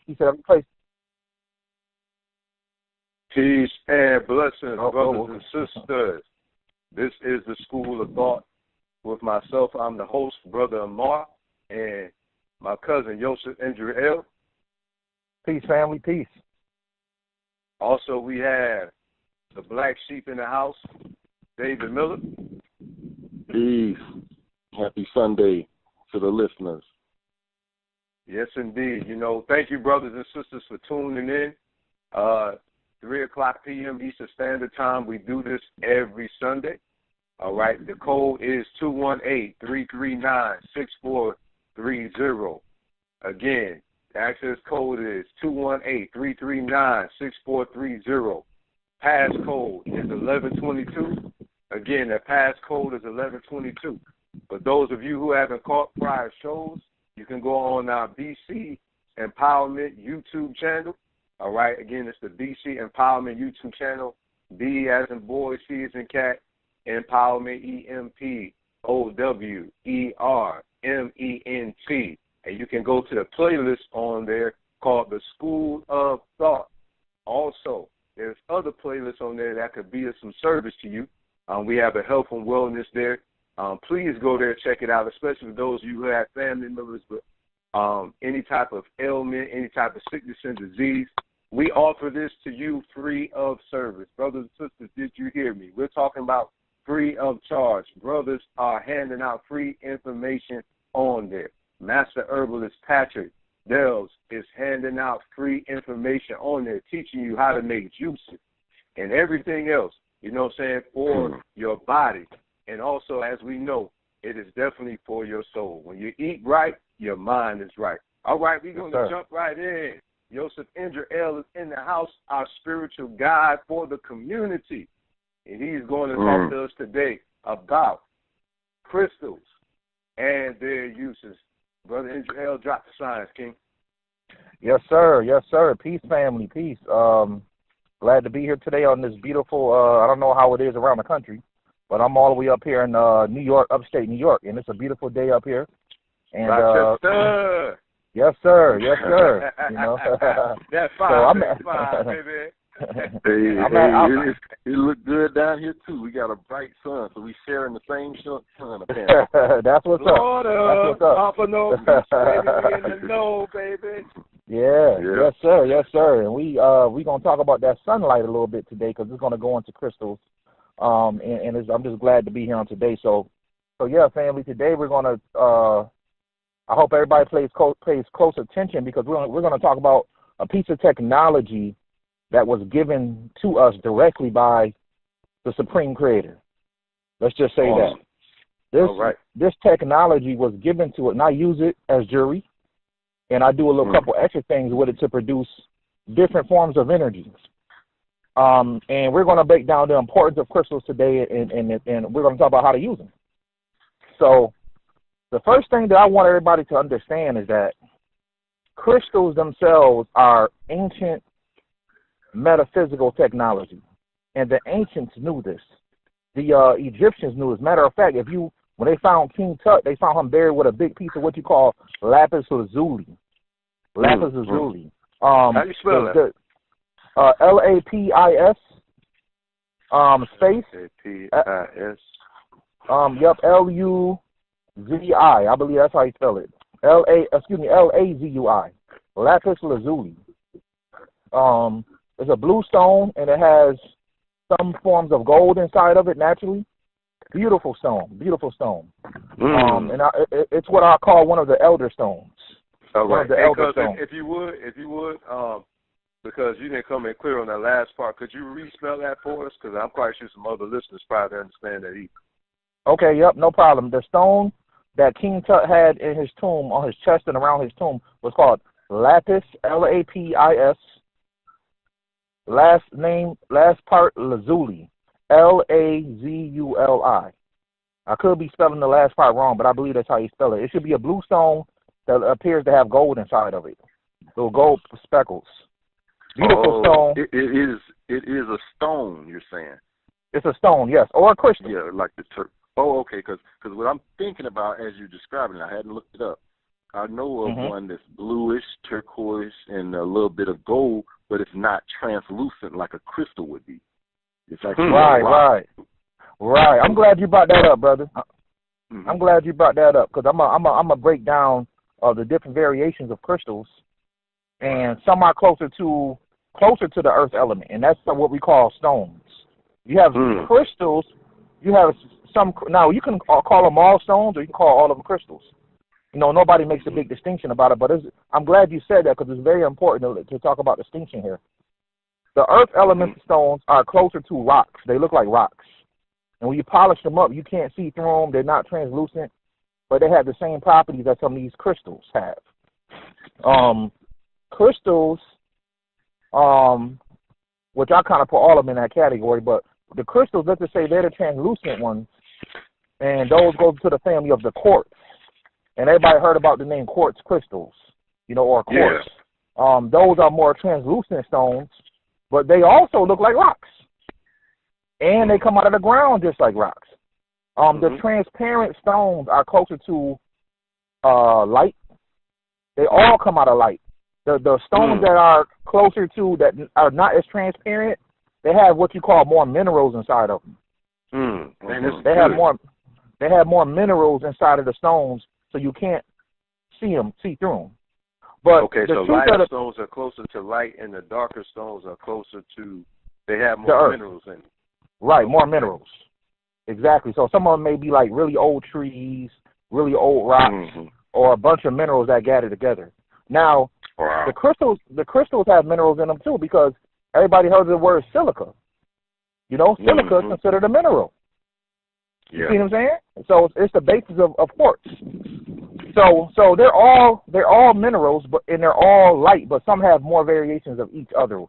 He said, every place. Peace and blessings, Oh, brothers okay. and sisters. This is the School of Thought with myself. I'm the host, Brother Amar, and my cousin, Yosef Indriel. Peace, family, peace. Also, we have the black sheep in the house, David Miller. Peace. Happy Sunday to the listeners. Yes, indeed. Thank you, brothers and sisters, for tuning in. 3 o'clock p.m. Eastern Standard Time. We do this every Sunday. All right. The code is 218-339-6430. Again, the access code is 218-339-6430. Passcode is 1122. Again, the passcode is 1122. For those of you who haven't caught prior shows, you can go on our BC Empowerment YouTube channel. All right. Again, it's the BC Empowerment YouTube channel. B as in boy, C as in cat, Empowerment, EMPOWERMENT. And you can go to the playlist on there called The School of Thought. Also, there's other playlists on there that could be of some service to you. We have a health and wellness there. Please go there and check it out, especially for those of you who have family members with any type of ailment, any type of sickness and disease. We offer this to you free of service. Brothers and sisters, did you hear me? We're talking about free of charge. Brothers are handing out free information on there. Master Herbalist Patrick Dells is handing out free information on there, teaching you how to make juices and everything else, for your body. And also, as we know, it is definitely for your soul. When you eat right, your mind is right. All right, we're going to jump right in. Yosef Indriel is in the house, our spiritual guide for the community. And he's going to talk to us today about crystals and their uses. Brother Indriel, drop the science, King. Yes, sir. Yes, sir. Peace, family. Peace. Glad to be here today on this beautiful, I don't know how it is around the country, but I'm all the way up here in New York, upstate New York, and it's a beautiful day up here. And Rochester. Yes, sir. Yes, sir. That's fine, baby. It look good down here too. We got a bright sun, so we sharing the same sun apparently. That's what's Florida, up. That's what's up. Pompano Beach, baby, we in the know, baby. Yeah. Yes, sir. Yes, sir. And we gonna talk about that sunlight a little bit today because it's gonna go into crystals. I'm just glad to be here on today. So yeah, family. Today we're gonna. I hope everybody pays close attention because we're gonna talk about a piece of technology that was given to us directly by the Supreme Creator. Let's just say that. This technology was given to it, and I use it as jewelry, and I do a little couple extra things with it to produce different forms of energy. And we're going to break down the importance of crystals today, and we're going to talk about how to use them. So the first thing that I want everybody to understand is that crystals themselves are ancient metaphysical technology, and the ancients knew this. The Egyptians knew. As a matter of fact, when they found King Tut, they found him buried with a big piece of what you call lapis lazuli. Lapis lazuli. How do you spell that? LAPIS. Space. LAPIS. Yep. LUZI. I believe that's how you spell it. LAZUI. Lapis lazuli. It's a blue stone, and it has some forms of gold inside of it naturally. Beautiful stone. And it's what I call one of the elder stones. All right. One of the elder stones. If you would, because you didn't come in clear on that last part, could you respell that for us? Because I'm quite sure some other listeners probably understand that either. Okay, yep, no problem. The stone that King Tut had in his tomb, on his chest and around his tomb, was called lapis, LAPIS. Last part, lazuli, LAZULI. I could be spelling the last part wrong, but I believe that's how you spell it. It should be a blue stone that appears to have gold inside of it. Little gold speckles. Beautiful stone. It is a stone, you're saying? It's a stone, yes, or a crystal. Yeah, like the Turk. Oh, okay, because what I'm thinking about as you're describing it, I hadn't looked it up. I know of one that's bluish, turquoise, and a little bit of gold, but it's not translucent like a crystal would be. It's actually right. I'm glad you brought that up, brother. I'm glad you brought that up because I'm a break down of the different variations of crystals, and some are closer to the earth element, and that's what we call stones. You have crystals. You have some. Now you can call them all stones, or you can call all of them crystals. You know, nobody makes a big distinction about it, but I'm glad you said that because it's very important to talk about distinction here. The earth element stones are closer to rocks. They look like rocks. And when you polish them up, you can't see through them. They're not translucent, but they have the same properties that some of these crystals have. Crystals, which I kind of put all of them in that category, but the crystals, let's just say they're the translucent ones, and those go to the family of the quartz. And everybody heard about the name quartz crystals, you know, or quartz. Yeah. Those are more translucent stones, but they also look like rocks. And they come out of the ground just like rocks. The transparent stones are closer to light. They all come out of light. The stones that are closer to, that are not as transparent, they have what you call more minerals inside of them. They have more minerals inside of the stones, so you can't see through them. But so lighter stones are closer to light, and the darker stones are closer to, they have more minerals in them. Right, more minerals. Exactly. So some of them may be like really old trees, really old rocks, or a bunch of minerals that gather together. Now, the crystals have minerals in them too, because everybody heard the word silica. You know, silica is considered a mineral. Yeah. You see what I'm saying? So it's the basis of quartz. So they're all minerals, and they're all light, but some have more variations of each other,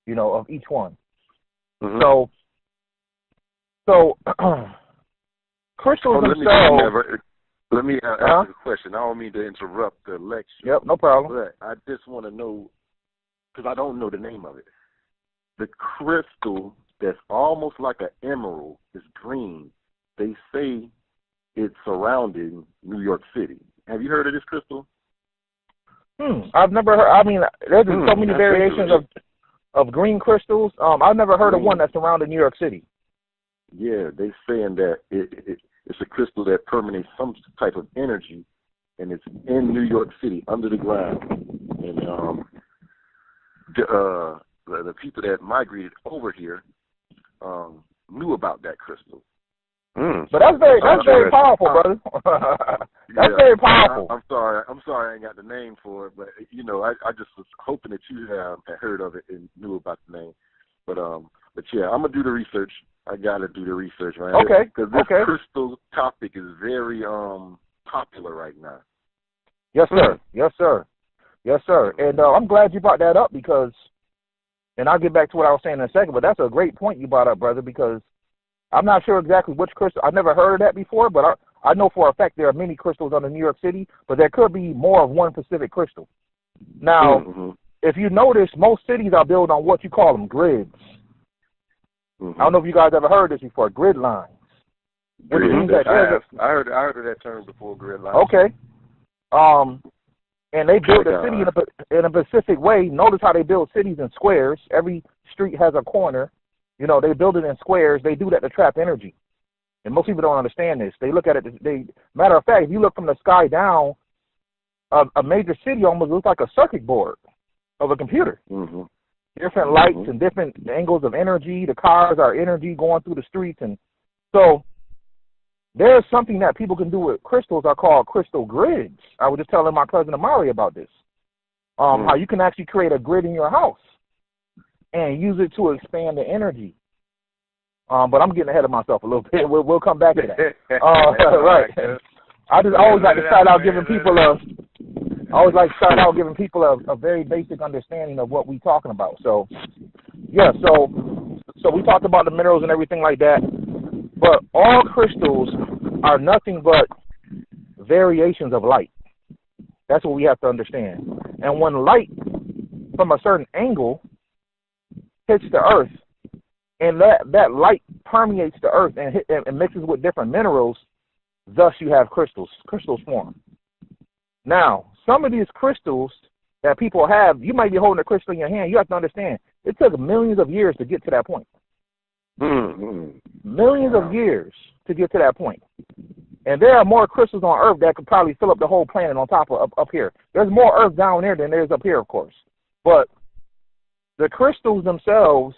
you know, of each one. So crystals themselves. Let me ask you a question. I don't mean to interrupt the lecture. Yep, no problem. But I just want to know, because I don't know the name of it. The crystal that's almost like an emerald is green. They say it's surrounding New York City. Have you heard of this crystal? I've never heard. I mean, there's so many variations of green crystals. I've never heard of one that's surrounding New York City. Yeah, they saying that it's a crystal that permeates some type of energy, and it's in New York City under the ground. And the people that migrated over here knew about that crystal. But that's very powerful, brother. That's very powerful. I'm sorry I ain't got the name for it, but you know, I just was hoping that you had heard of it and knew about the name. But yeah, I'm gonna do the research. I gotta do the research, man. Okay. Because this crystal topic is very popular right now. Yes, sir. Yes, sir. Yes, sir. And I'm glad you brought that up because, and I'll get back to what I was saying in a second. But that's a great point you brought up, brother, because I'm not sure exactly which crystal. I've never heard of that before, but I know for a fact there are many crystals under New York City, but there could be more of one specific crystal. Now, if you notice, most cities are built on what you call them grids. I don't know if you guys ever heard this before, grid lines. I heard of that term before, grid lines. Okay. And they built a city in a specific way. Notice how they build cities in squares. Every street has a corner. You know, they build it in squares. They do that to trap energy. And most people don't understand this. They look at it, matter of fact, if you look from the sky down, a major city almost looks like a circuit board of a computer. Different lights and different angles of energy. The cars are energy going through the streets. And so there's something that people can do with crystals are called crystal grids. I was just telling my cousin Amari about this. How you can actually create a grid in your house and use it to expand the energy. But I'm getting ahead of myself a little bit. We'll come back to that. Right. I always like to start out giving people a very basic understanding of what we're talking about. So, yeah, so we talked about the minerals and everything like that. But all crystals are nothing but variations of light. That's what we have to understand. And when light from a certain angle hits the earth, and that light permeates the earth and mixes with different minerals, thus you have crystals. Crystals form. Now, some of these crystals that people have, you might be holding a crystal in your hand. You have to understand, it took millions of years to get to that point. Millions of years to get to that point. And there are more crystals on Earth that could probably fill up the whole planet on top of up here. There's more Earth down there than there is up here, of course. But the crystals themselves,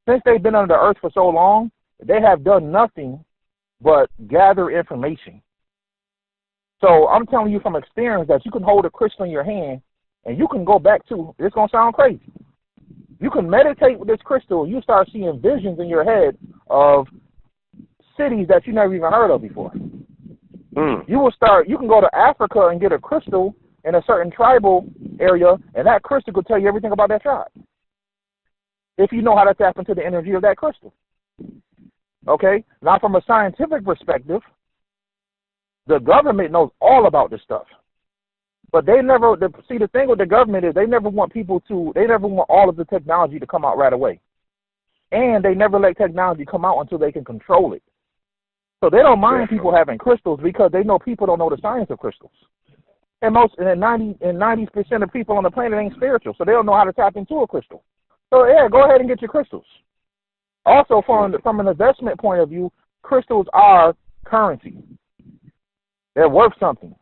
since they've been under the Earth for so long, they have done nothing but gather information. So I'm telling you from experience that you can hold a crystal in your hand and you can go back to, it's going to sound crazy. You can meditate with this crystal. You start seeing visions in your head of cities that you never even heard of before. You can go to Africa and get a crystal in a certain tribal area, and that crystal could tell you everything about that tribe, if you know how to tap into the energy of that crystal. Okay? Now, from a scientific perspective, the government knows all about this stuff. But they never, see, the thing with the government is they never want all of the technology to come out right away. And they never let technology come out until they can control it. So they don't mind people having crystals because they know people don't know the science of crystals. And 90% of people on the planet ain't spiritual, so they don't know how to tap into a crystal. So yeah, go ahead and get your crystals. Also, from an investment point of view, crystals are currency. They're worth something.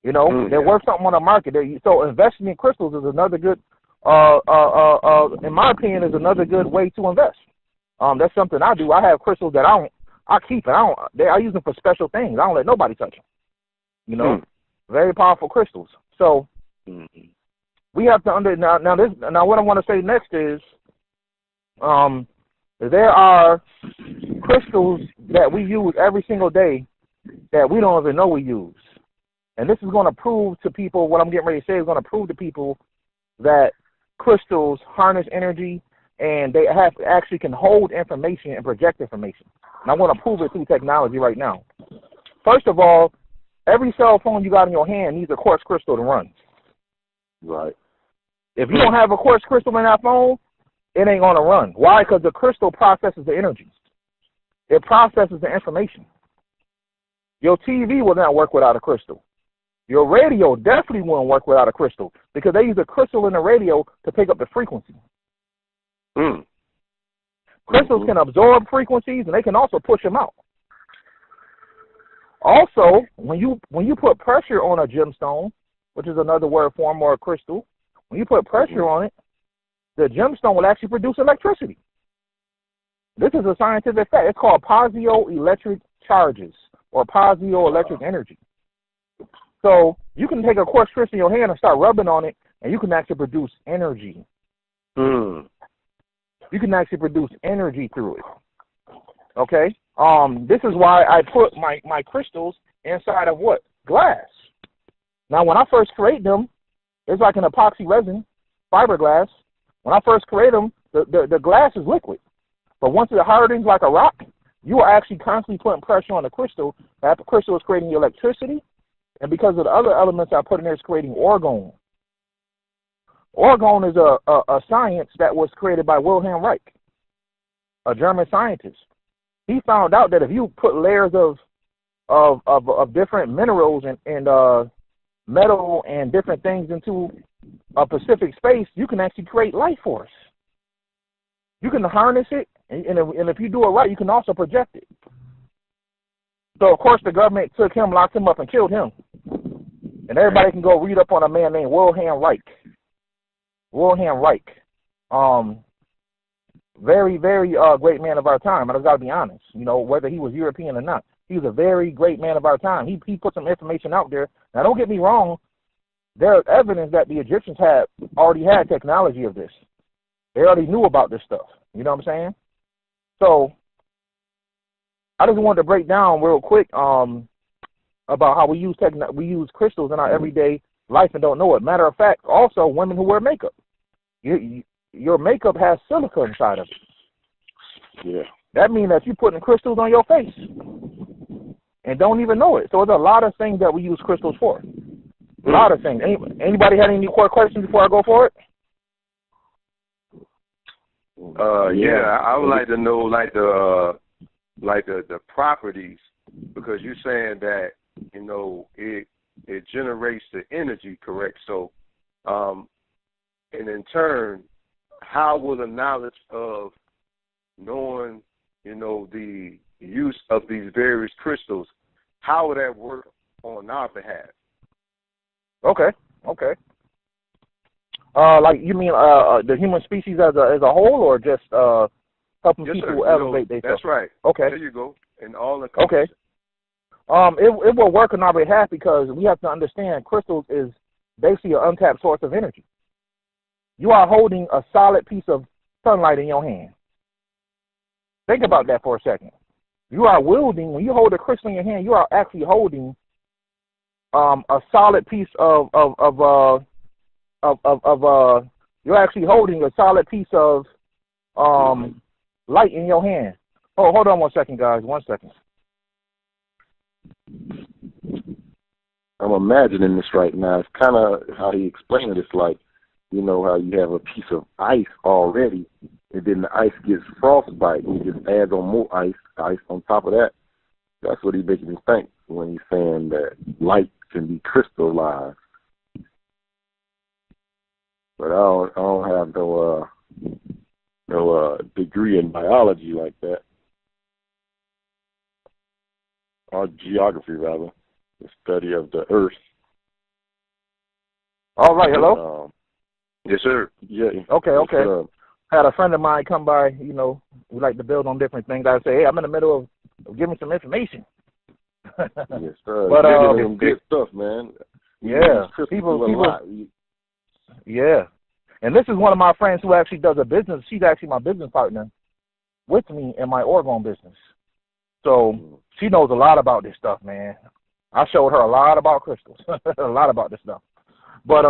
You know, they're worth something on the market. So investing in crystals is another good, in my opinion, is another good way to invest. That's something I do. I have crystals that I keep it. I use them for special things. I don't let nobody touch them. You know, very powerful crystals. So we have to now what I want to say next is, there are crystals that we use every single day that we don't even know we use. And this is going to prove to people, what I'm getting ready to say is going to prove to people that crystals harness energy and they actually can hold information and project information. And I'm going to prove it through technology right now. First of all, every cell phone you got in your hand needs a quartz crystal to run. Right. If you don't have a quartz crystal in that phone, it ain't going to run. Why? Because the crystal processes the energy. It processes the information. Your TV will not work without a crystal. Your radio definitely won't work without a crystal because they use a crystal in the radio to pick up the frequency. Crystals can absorb frequencies and they can also push them out. Also, when you put pressure on a gemstone, which is another word for more crystal, when you put pressure on it, the gemstone will actually produce electricity. This is a scientific fact. It's called piezoelectric charges or piezoelectric energy. So you can take a quartz crystal in your hand and start rubbing on it, and you can actually produce energy. You can actually produce energy through it. Okay? This is why I put my crystals inside of what? Glass. Now, when I first create them, it's like an epoxy resin, fiberglass. When I first create them, the glass is liquid. But once it hardens like a rock, you are actually constantly putting pressure on the crystal. That crystal is creating electricity. And because of the other elements I put in there, it's creating orgone. Orgone is a science that was created by Wilhelm Reich, a German scientist. He found out that if you put layers of different minerals and metal and different things into a specific space, you can actually create life force. You can harness it, and if you do it right, you can also project it. So, of course, the government took him, locked him up, and killed him. And everybody can go read up on a man named Wilhelm Reich. Wilhelm Reich. Very, very great man of our time. I just got to be honest, you know, whether he was European or not. He was a very great man of our time. He put some information out there. Now, don't get me wrong. There's evidence that the Egyptians already had technology of this. They already knew about this stuff. You know what I'm saying? So, I just wanted to break down real quick about how we use crystals in our everyday life and don't know it. Matter of fact, also women who wear makeup. Your makeup has silica inside of it. Yeah. That means that you're putting crystals on your face and don't even know it. So there's a lot of things that we use crystals for. A lot of things. Anybody had any more questions before I go for it? Yeah, I would like to know like the properties, because you're saying that you know, it generates the energy, correct? So, and in turn, how will the knowledge of knowing, you know, the use of these various crystals, how would that work on our behalf? Okay. Like you mean the human species as a whole, or just helping people elevate themselves? That's right. Okay. There you go. And all the okay. It will work on our behalf because we have to understand crystals is basically an untapped source of energy. You are holding a solid piece of sunlight in your hand. Think about that for a second. You are wielding, when you hold a crystal in your hand, you are actually holding a solid piece of you're actually holding a solid piece of light in your hand. Oh, hold on 1 second, guys. 1 second. I'm imagining this right now. It's kind of how he explained it. It's like, you know, how you have a piece of ice already, and then the ice gets frostbite, and he just adds on more ice on top of that. That's what he's making me think when he's saying that light can be crystallized. But I don't have no degree in biology like that, or geography rather, the study of the earth. All right, hello. Yes, sir. Yeah. Okay. Had a friend of mine come by. You know, we like to build on different things. I say, hey, I'm in the middle of giving some information. Yes, sir. But some good stuff, man. Yeah, people. Yeah, and this is one of my friends who actually does a business. She's actually my business partner with me in my orgone business. So she knows a lot about this stuff, man. I showed her a lot about crystals, a lot about this stuff. But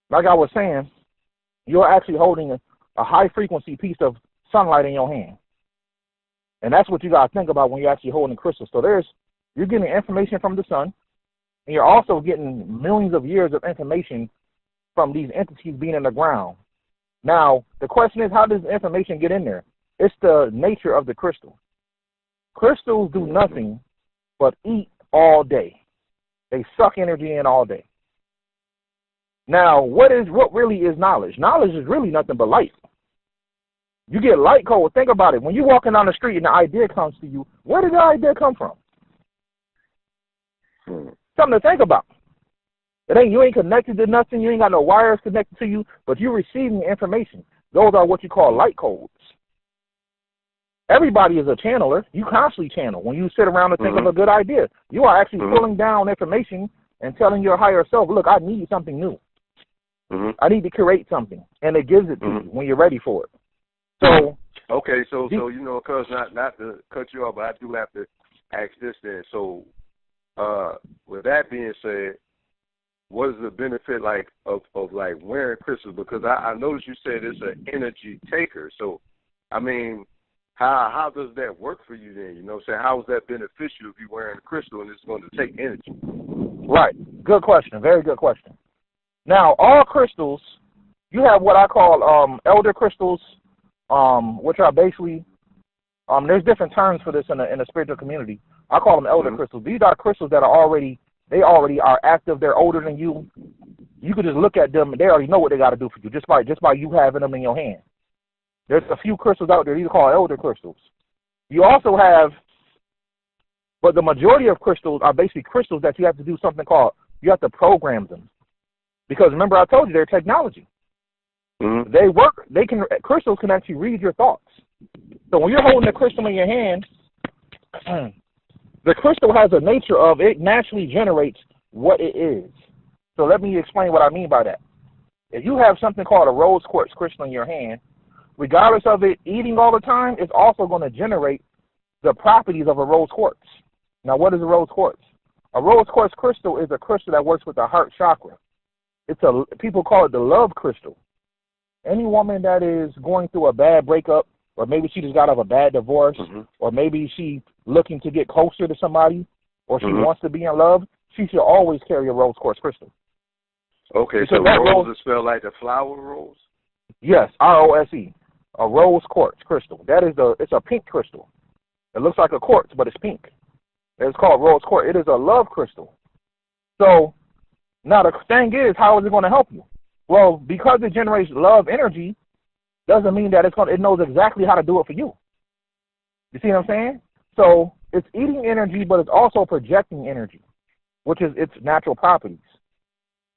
like I was saying, you're actually holding a high-frequency piece of sunlight in your hand. And that's what you got to think about when you're actually holding crystals. So you're getting information from the sun, and you're also getting millions of years of information from these entities being in the ground. Now, the question is, how does the information get in there? It's the nature of the crystal. Crystals do nothing but eat all day. They suck energy in all day. Now, what really is knowledge? Knowledge is really nothing but light. You get light code. Think about it. When you're walking down the street and the idea comes to you, where did the idea come from? Something to think about. You ain't connected to nothing. You ain't got no wires connected to you, but you're receiving information. Those are what you call light codes. Everybody is a channeler. You constantly channel. When you sit around and think of a good idea, you are actually pulling down information and telling your higher self, look, I need something new. I need to create something, and it gives it to you when you're ready for it. So okay, so you know, cause not to cut you off, but I do have to ask this then. So, with that being said, what is the benefit of like wearing crystals? Because I noticed you said it's an energy taker. So, I mean, how does that work for you then? You know, so how is that beneficial if you're wearing a crystal and it's going to take energy? Right. Good question. Very good question. Now, all crystals, you have what I call elder crystals, which are basically, there's different terms for this in the spiritual community. I call them elder crystals. These are crystals that they already are active. They're older than you. You could just look at them and they already know what they got to do for you just by you having them in your hand. There's a few crystals out there. These are called elder crystals. You also have, but the majority of crystals are basically crystals that you have to do something called, you have to program them. Because remember I told you they're technology. They work, crystals can actually read your thoughts. So when you're holding a crystal in your hand, the crystal has a nature of, it naturally generates what it is. So let me explain what I mean by that. If you have something called a rose quartz crystal in your hand, regardless of it eating all the time, it's also going to generate the properties of a rose quartz. Now, what is a rose quartz? A rose quartz crystal is a crystal that works with the heart chakra. People call it the love crystal. Any woman that is going through a bad breakup, or maybe she just got out of a bad divorce, or maybe she looking to get closer to somebody, or she wants to be in love, she should always carry a rose quartz crystal. Okay, so rose is spelled like the flower rose? Yes, R-O-S-E. A rose quartz crystal. It's a pink crystal. It looks like a quartz, but it's pink. It's called rose quartz. It is a love crystal. So now the thing is, how is it going to help you? Well, because it generates love energy, doesn't mean that it knows exactly how to do it for you. You see what I'm saying? So it's eating energy, but it's also projecting energy, which is its natural properties.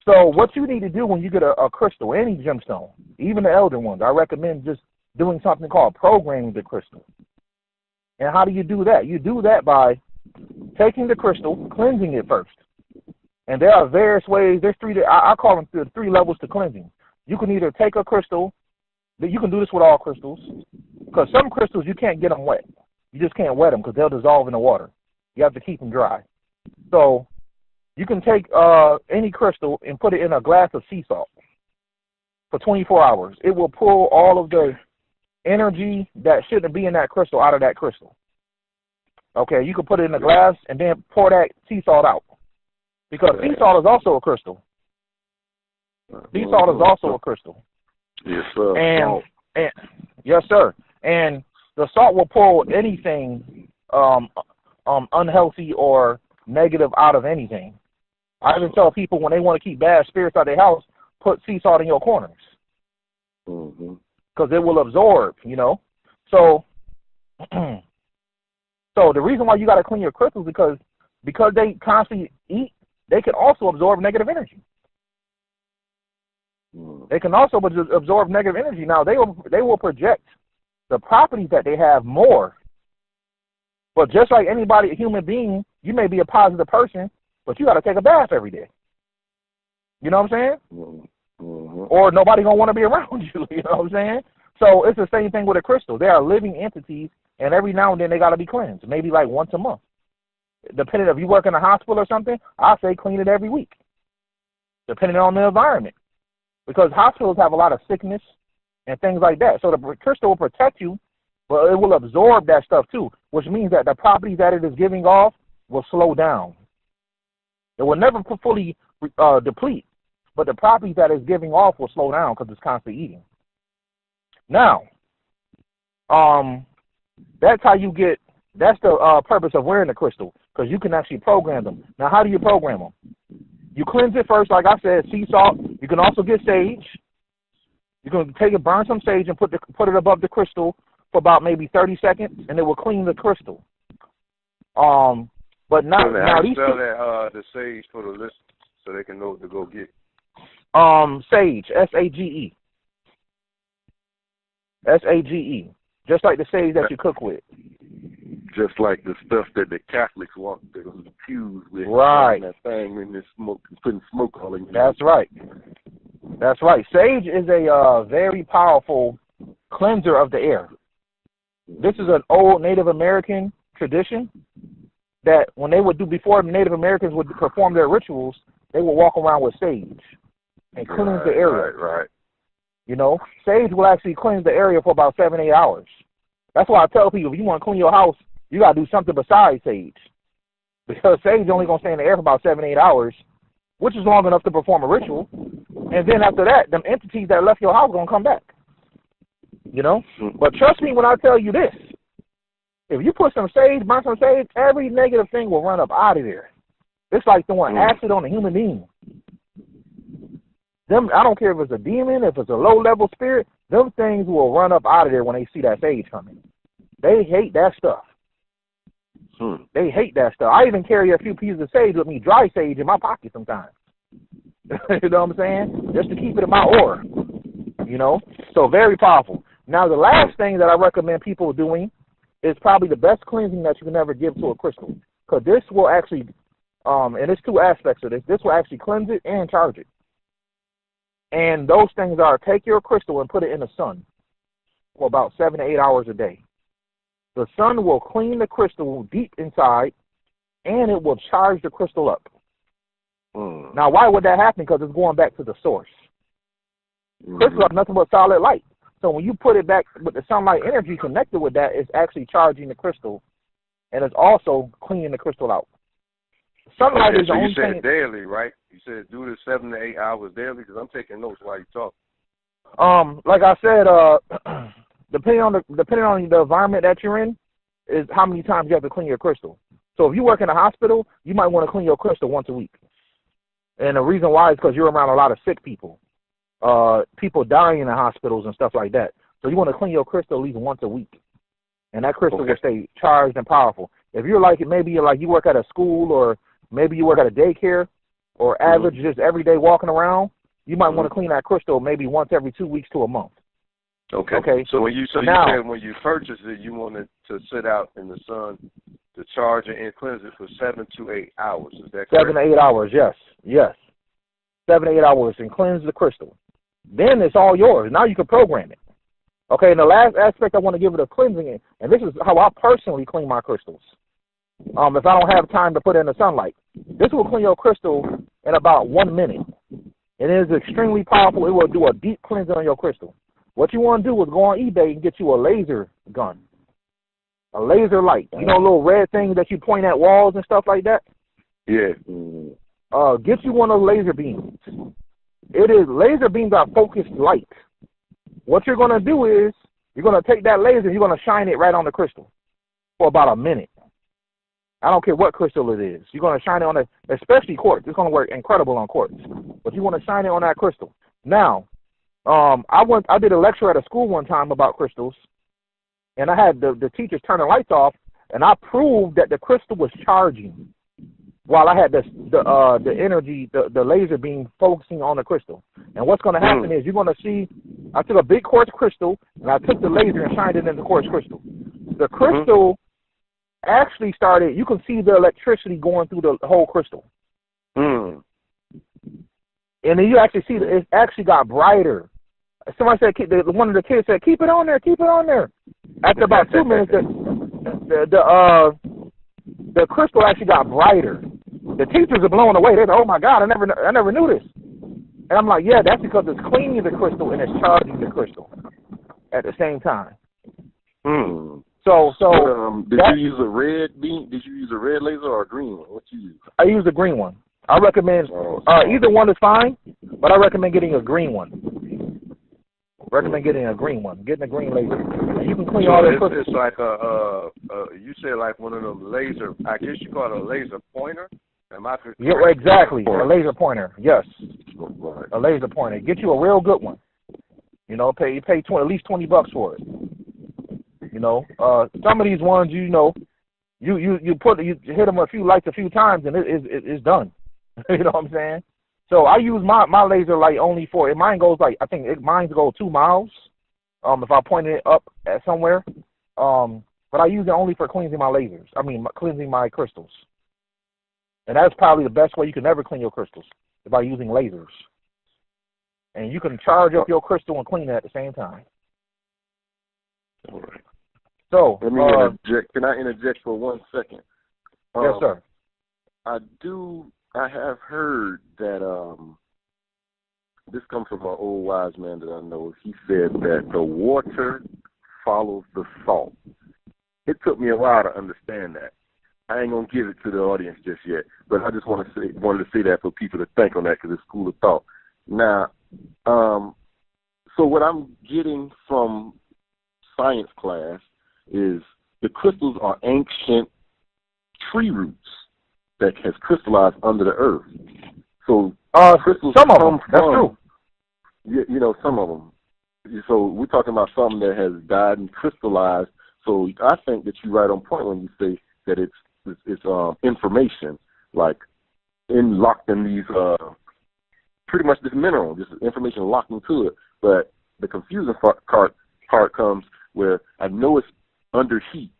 So what you need to do when you get a crystal, any gemstone, even the elder ones, I recommend just doing something called programming the crystal. And how do you do that? You do that by taking the crystal, cleansing it first. And there are various ways. There's I call them the 3 levels to cleansing. You can either take a crystal. You can do this with all crystals, because some crystals you can't get them wet. You just can't wet them because they'll dissolve in the water. You have to keep them dry. So you can take any crystal and put it in a glass of sea salt for 24 hours. It will pull all of the energy that shouldn't be in that crystal out of that crystal. Okay, you can put it in a glass and then pour that sea salt out. Because sea salt is also a crystal. Sea salt is also a crystal. Yes, sir. And yes, sir. And the salt will pull anything unhealthy or negative out of anything. I even tell people when they want to keep bad spirits out of their house, put sea salt in your corners. Because it will absorb, you know. So, so the reason why you got to clean your crystals is because they constantly eat, they can also absorb negative energy. They can also absorb negative energy. Now, they will project the properties that they have more. But just like anybody, a human being, you may be a positive person, but you got to take a bath every day. You know what I'm saying? Or nobody going to want to be around you. You know what I'm saying? So it's the same thing with a crystal. They are living entities, and every now and then they got to be cleansed, maybe like once a month. Depending if you work in a hospital or something, I say clean it every week, depending on the environment. Because hospitals have a lot of sickness and things like that. So the crystal will protect you, but it will absorb that stuff too, which means that the properties that it is giving off will slow down. It will never fully deplete, but the properties that it's giving off will slow down because it's constantly eating. Now, that's how you get, that's the purpose of wearing the crystal, because you can actually program them. Now, how do you program them? You cleanse it first, like I said, sea salt. You can also get sage. You can take it, burn some sage, and put it above the crystal for about maybe 30 seconds, and it will clean the crystal. But now these spell that the sage for the listeners so they can know what to go get. Sage, S-A-G-E. S-A-G-E. Just like the sage that you cook with. Just like the stuff that the Catholics walk through the pews with. Right. That thing in the smoke, putting smoke all in. That's right. That's right. Sage is a very powerful cleanser of the air. This is an old Native American tradition that when they would do, before Native Americans would perform their rituals, they would walk around with sage and cleanse the area. Right. You know, sage will actually cleanse the area for about 7 to 8 hours. That's why I tell people, if you want to clean your house, you got to do something besides sage. Because sage is only going to stay in the air for about 7 to 8 hours, which is long enough to perform a ritual. And then after that, them entities that left your house are going to come back. You know? But trust me when I tell you this. If you put some sage, burn some sage, every negative thing will run up out of there. It's like throwing acid on a human being. I don't care if it's a demon, if it's a low-level spirit, them things will run up out of there when they see that sage coming. They hate that stuff. They hate that stuff. I even carry a few pieces of sage with me, dry sage, in my pocket sometimes. You know what I'm saying? Just to keep it in my aura. You know? So very powerful. Now, the last thing that I recommend people doing is probably the best cleansing that you can ever give to a crystal. Because this will actually, and there's 2 aspects of this. This will actually cleanse it and charge it. And those things are, take your crystal and put it in the sun for about 7 to 8 hours a day. The sun will clean the crystal deep inside, and it will charge the crystal up. Now, why would that happen? Because it's going back to the source. Crystals have nothing but solid light. So when you put it back with the sunlight energy connected with that, it's actually charging the crystal, and it's also cleaning the crystal out. Sunlight is the only thing. You said daily, right? You said do this 7 to 8 hours daily, because I'm taking notes while you talk. Like I said, depending on the environment that you're in, is how many times you have to clean your crystal. So if you work in a hospital, you might want to clean your crystal once a week. And the reason why is because you're around a lot of sick people, people dying in the hospitals and stuff like that. So you want to clean your crystal at least once a week, and that crystal will stay charged and powerful. If you're like, maybe you're like you work at a school, or maybe you work at a daycare, or average just every day walking around, you might want to clean that crystal maybe once every 2 weeks to a month. Okay. So when you said when you purchase it, you want it to sit out in the sun to charge it and cleanse it for 7 to 8 hours. Is that correct? 7 to 8 hours, yes. 7 to 8 hours, and cleanse the crystal. Then it's all yours. Now you can program it. Okay, and the last aspect I want to give it a cleansing, and this is how I personally clean my crystals. If I don't have time to put it in the sunlight, this will clean your crystal in about 1 minute. It is extremely powerful. It will do a deep cleansing on your crystal. What you want to do is go on eBay and get you a laser gun, a laser light. You know, little red things that you point at walls and stuff like that? Yeah. Get you one of those laser beams. Laser beams are focused light. What you're going to do is you're going to take that laser, you're going to shine it right on the crystal for about a minute. I don't care what crystal it is. You're going to shine it on it, especially quartz. It's going to work incredible on quartz. But you want to shine it on that crystal. Now, I did a lecture at a school one time about crystals, and I had the teachers turn the lights off, and I proved that the crystal was charging while I had the energy, the laser beam focusing on the crystal. And what's going to happen is you're going to see, I took a big quartz crystal, and I took the laser and shined it in the quartz crystal. The crystal actually started, you can see the electricity going through the whole crystal. And then you actually see that it actually got brighter. Somebody said, one of the kids said, keep it on there, keep it on there. After about 2 minutes, the crystal actually got brighter. The teachers are blown away. They're like, oh my God, I never knew this. And I'm like, yeah, that's because it's cleaning the crystal and it's charging the crystal at the same time. So did you use a red beam? Did you use a red laser or a green one? What you use? I use a green one. I recommend either one is fine, but I recommend getting a green one. Getting a green laser. And you can clean all that crystal. It's like you said like one of them laser. I guess you call it a laser pointer. Yeah, exactly. A laser pointer. Yes, a laser pointer. Get you a real good one. You know, you pay at least $20 for it. You know, some of these ones, you know, you hit them a few lights a few times and it's done. You know what I'm saying? So I use my laser light only for, mine goes like, I think mine goes 2 miles. If I point it up at somewhere, but I use it only for cleansing my lasers. Cleansing my crystals. And that's probably the best way you can ever clean your crystals, is by using lasers. And you can charge up your crystal and clean it at the same time. All right. So let me interject. Can I interject for 1 second? Yes, sir. I have heard that this comes from an old wise man that I know. He said that the water follows the salt. It took me a while to understand that. I ain't gonna give it to the audience just yet, but I just wanted to say that for people to think on that, because it's school of thought. Now, so what I'm getting from science class is the crystals are ancient tree roots that has crystallized under the earth. So crystals some of them, that's true. You know, some of them. So we're talking about something that has died and crystallized. So I think that you're right on point when you say that it's information, like locked in these pretty much this mineral, just information locked into it. But the confusing part comes where I know it's under heat,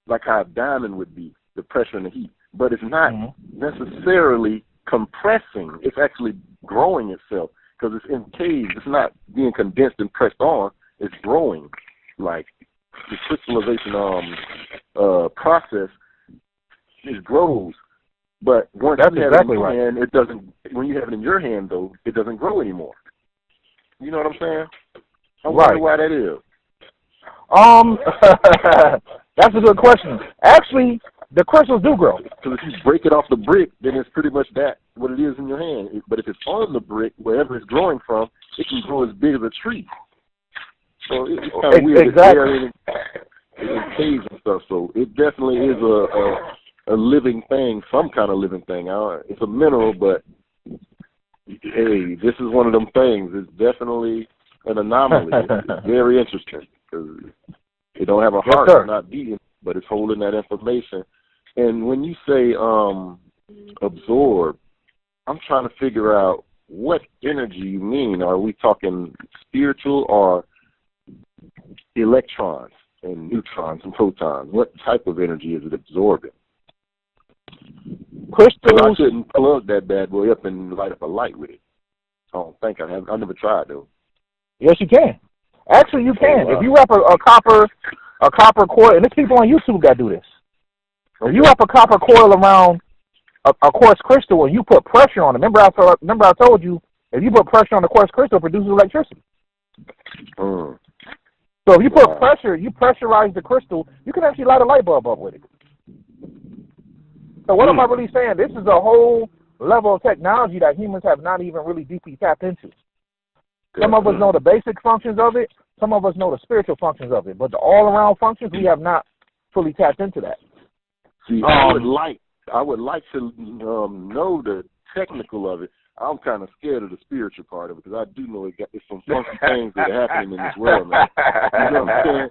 like how a diamond would be, the pressure and the heat, but it's not necessarily compressing. It's actually growing itself because it's in caves. It's not being condensed and pressed on. It's growing. Like the crystallization process, it grows. But once you have it in your hand, it doesn't. When you have it in your hand, though, it doesn't grow anymore. You know what I'm saying? I wonder why that is. That's a good question. Actually, the crystals do grow. Because if you break it off the brick, then it's pretty much what it is in your hand. But if it's on the brick, wherever it's growing from, it can grow as big as a tree. So it's kind of weird. Exactly. In caves and stuff. So it definitely is a living thing, some kind of living thing. It's a mineral, but hey, this is one of them things. It's definitely an anomaly. It's very interesting because it don't have a heart, it's not beating, but it's holding that information. And when you say absorb, I'm trying to figure out what energy you mean. Are we talking spiritual or electrons and neutrons and protons? What type of energy is it absorbing? Crystals. I shouldn't plug that bad boy up and light up a light with it. I don't think I have. I never tried though. Yes, you can. Actually, you can. Oh, wow. If you wrap a copper coil, and there's people on YouTube that do this. If you wrap a copper coil around a quartz crystal and you put pressure on it, remember I told you, if you put pressure on the quartz crystal, it produces electricity. So if you put pressure, you pressurize the crystal, you can actually light a light bulb up with it. So what am I really saying? This is a whole level of technology that humans have not even really deeply tapped into. Some of us know the basic functions of it. Some of us know the spiritual functions of it. But the all-around functions, we have not fully tapped into that. See, I would like to know the technical of it. I'm kind of scared of the spiritual part of it because I do know it's some funky things that are happening in this world, man. You know what I'm saying?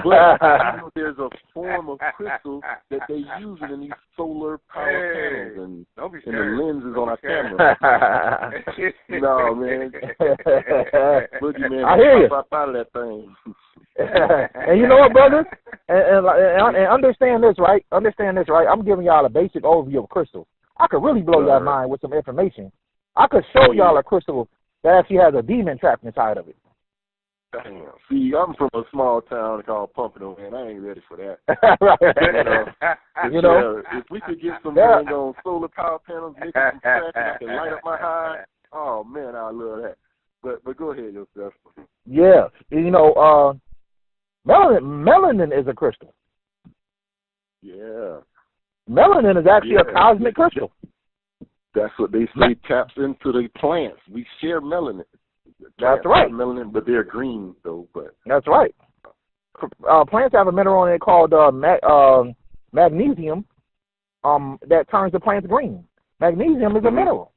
But I know there's a form of crystal that they use in these solar power panels and the lenses on our camera. No, man. Boogie, man, I hear you. Pop out of that thing. And you know what, brother? And understand this, right? Understand this, right? I'm giving y'all a basic overview of crystals. I could really blow your mind with some information. I could show y'all a crystal that actually has a demon trapped inside of it. Damn. See, I'm from a small town called Pompano, man. I ain't ready for that. Right. You know? If we could get some on solar power panels, make some tracks, and I can light up my high. Oh man, I love that. But go ahead yourself. Yeah, you know, melanin is a crystal. Yeah. Melanin is actually a cosmic crystal. That's what they say taps into the plants. We share melanin. That's right. Melanin, but they're green though. But that's right. Plants have a mineral in it called magnesium. That turns the plants green. Magnesium is a mineral.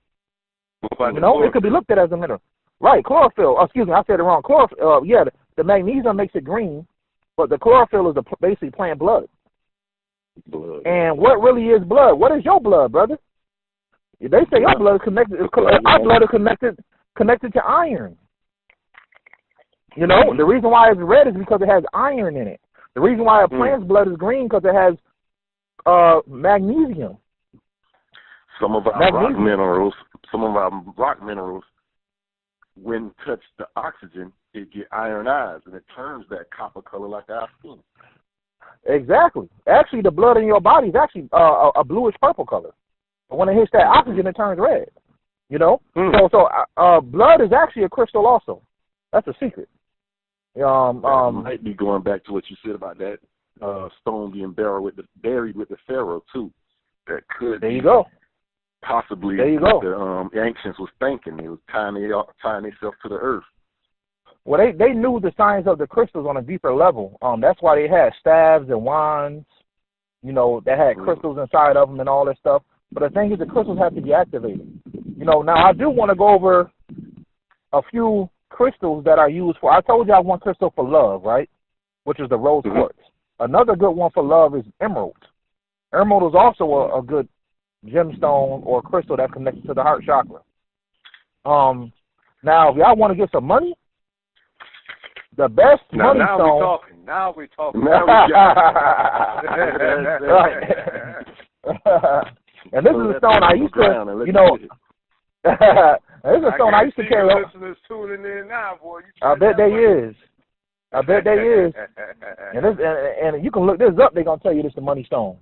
You know, it could be looked at as a mineral. Right, chlorophyll. Oh, excuse me, I said it wrong. Chlorophyll. Yeah, the magnesium makes it green, but the chlorophyll is basically plant blood. And what really is blood? What is your blood, brother? They say your blood is connected. Our blood is connected to iron. You know, the reason why it's red is because it has iron in it. The reason why a plant's blood is green because it has magnesium. Some of our rock minerals, when touch the oxygen, it get ironized and it turns that copper color like our skin. Exactly. Actually, the blood in your body is actually a bluish purple color. But when it hits that oxygen, it turns red. You know? So blood is actually a crystal also. That's a secret. Might be going back to what you said about that stone being buried with the pharaoh, too. That could There you go. Possibly there you go. The ancients was thinking. They was tying themselves to the earth. Well, they knew the science of the crystals on a deeper level. That's why they had staves and wands, you know, that had crystals inside of them and all that stuff. But the thing is, the crystals have to be activated. You know, now I do want to go over a few crystals that are used for. I told you I have one crystal for love, right? Which is the rose quartz. Another good one for love is emerald. Emerald is also a good gemstone or crystal that's connected to the heart chakra. Now, if y'all want to get some money, the best money stone. Now we're talking. And this is a stone I used to, you know. This is a stone I used to carry. Listeners tuning in now, boy. I bet they is. And you can look this up. They're gonna tell you this is the money stone.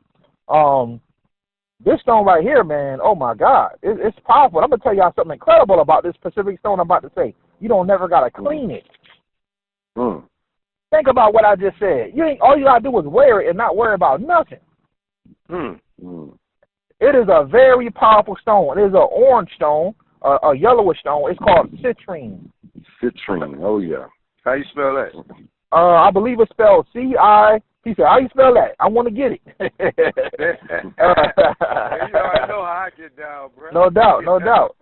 This stone right here, man. Oh my God, it's powerful. I'm gonna tell y'all something incredible about this specific stone I'm about to say. You don't never gotta clean it. Think about what I just said. All you gotta do is wear it and not worry about nothing. It is a very powerful stone. It is an orange stone, a yellowish stone. It's called citrine. Citrine. Oh yeah. How you spell that? I believe it's spelled CITRINE. He said, how you spell that? I want to get it. You already know how I get down, bro. No doubt, no doubt.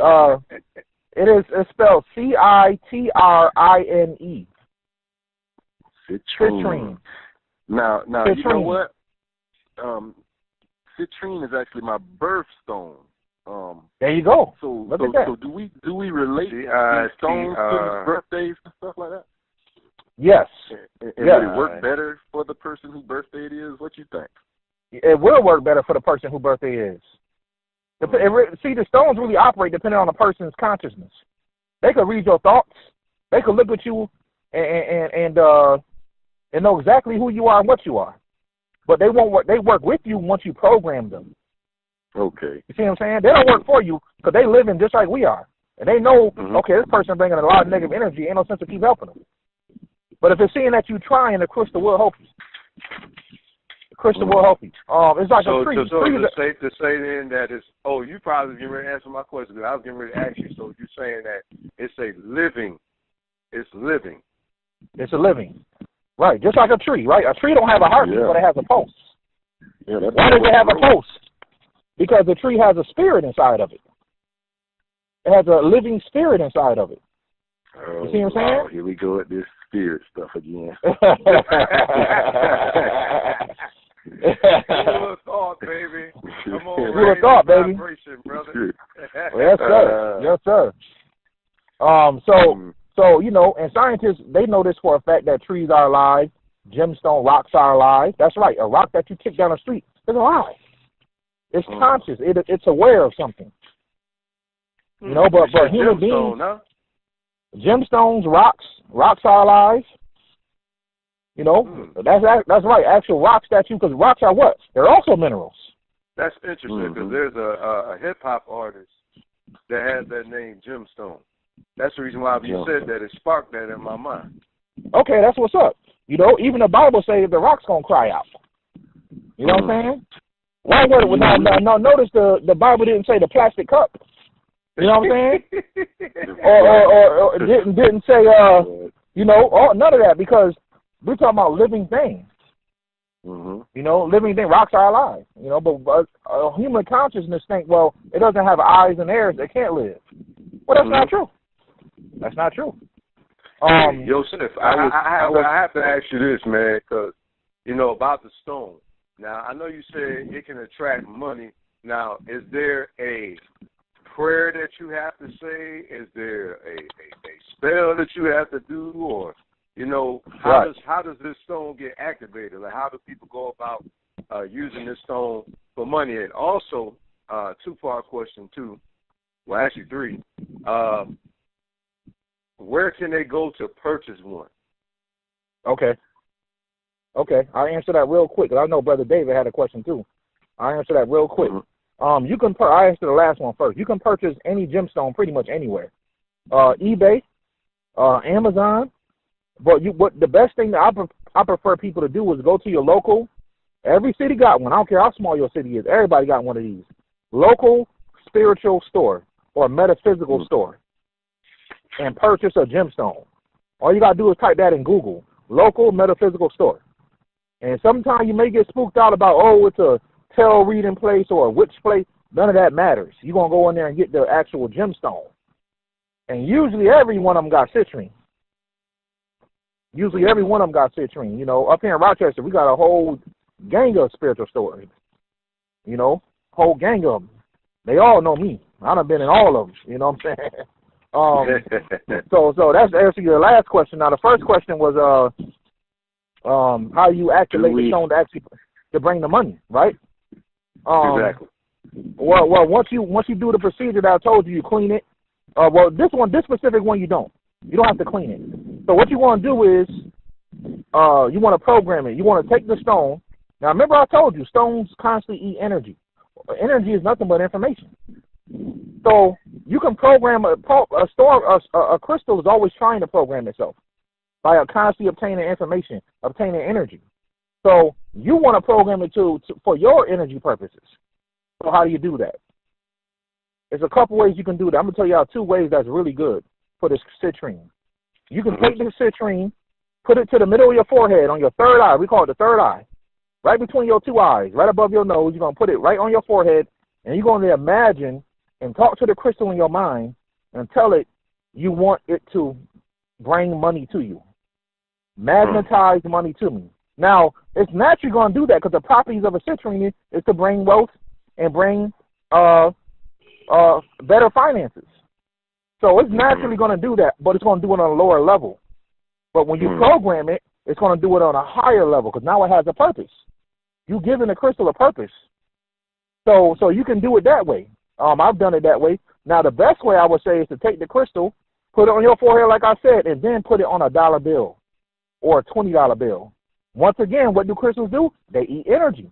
It's spelled Citrine. Citrine. Now, citrine. You know what? Citrine is actually my birthstone. There you go. So do we relate these stones to birthdays and stuff like that? Yes. And would it work better for the person whose birthday it is? What you think? It will work better for the person whose birthday it is. See, the stones really operate depending on the person's consciousness. They could read your thoughts. They could look at you and know exactly who you are and what you are. But they won't work. They work with you once you program them. Okay. You see what I'm saying? They don't work for you because they live in just like we are. And they know, okay, this person bringing a lot of negative energy. Ain't no sense to keep helping them. But if it's seeing that you're trying, the crystal will help you. The crystal will help you. It's like a tree. So it's safe to say then that it's, you probably getting ready to answer my question because I was getting ready to ask you. So you're saying that it's living. It's living. It's a living. Right, just like a tree, right? A tree don't have a heartbeat, but it has a pulse. Yeah, why does it have a pulse? Because the tree has a spirit inside of it. It has a living spirit inside of it. You see what I'm saying? Here we go with this spirit stuff again. Rule of thought, baby. Come on, rule of thought, baby. Brother. Yes, sir. Yes, sir. So, and scientists, they know this for a fact that trees are alive, gemstone rocks are alive. That's right. A rock that you kick down the street is alive. It's conscious. It's aware of something. But human beings, gemstones, rocks are alive. That's right. Actual rock statue, because rocks are what? They're also minerals. That's interesting because there's a hip hop artist that has that name, Gemstone. That's the reason why you said that it sparked that in my mind. Okay, that's what's up. Even the Bible says the rock's gonna cry out. You know what I'm saying? Why would it? Now, notice the Bible didn't say the plastic cup. You know what I'm saying? or didn't say none of that, because we're talking about living things. Living things. Rocks are alive. But human consciousness think, well, it doesn't have eyes and ears, it can't live. Well, that's not true. That's not true. Yosef, I have to ask you this, man, because about the stone. Now, I know you said it can attract money. Now, is there a prayer that you have to say? Is there a spell that you have to do? Or, how does this stone get activated? Like, how do people go about using this stone for money? And also, two-part question, too. Well, actually, three. Where can they go to purchase one? Okay, I'll answer that real quick. I know Brother David had a question too. I'll answer that real quick. You can. I answer the last one first. You can purchase any gemstone pretty much anywhere. eBay, Amazon. But the best thing that I prefer people to do is go to your local. Every city got one. I don't care how small your city is. Everybody got one of these. Local spiritual store or metaphysical store, and purchase a gemstone. All you got to do is type that in Google. Local metaphysical store. And sometimes you may get spooked out about, it's a tarot reading place or a witch place. None of that matters. You're going to go in there and get the actual gemstone. And usually every one of them got citrine. Up here in Rochester, we got a whole gang of spiritual stores. Whole gang of them. They all know me. I done been in all of them. You know what I'm saying? So that's the answer to your last question. Now, the first question was how you activate the stone to bring the money, right? Exactly. Well, once you do the procedure that I told you, you clean it. This specific one, you don't. You don't have to clean it. So what you want to do is you want to program it. You want to take the stone. Now, remember I told you, stones constantly eat energy. Energy is nothing but information. So you can program a crystal is always trying to program itself by constantly obtaining information, obtaining energy. So you want to program it for your energy purposes. So how do you do that? There's a couple ways you can do that. I'm going to tell you 2 ways that's really good for this citrine. You can take the citrine, put it to the middle of your forehead on your third eye. We call it the third eye. right between your two eyes, right above your nose. You're going to put it right on your forehead, and you're going to imagine and talk to the crystal in your mind and tell it you want it to bring money to you. Magnetize money to me. Now, it's naturally going to do that because the properties of a citrine is to bring wealth and bring better finances. So it's naturally going to do that, but it's going to do it on a lower level. But when you program it, it's going to do it on a higher level because now it has a purpose. You're giving the crystal a purpose. So you can do it that way. I've done it that way. Now, the best way I would say is to take the crystal, put it on your forehead like I said, and then put it on a dollar bill or a $20 bill. Once again, what do crystals do? They eat energy.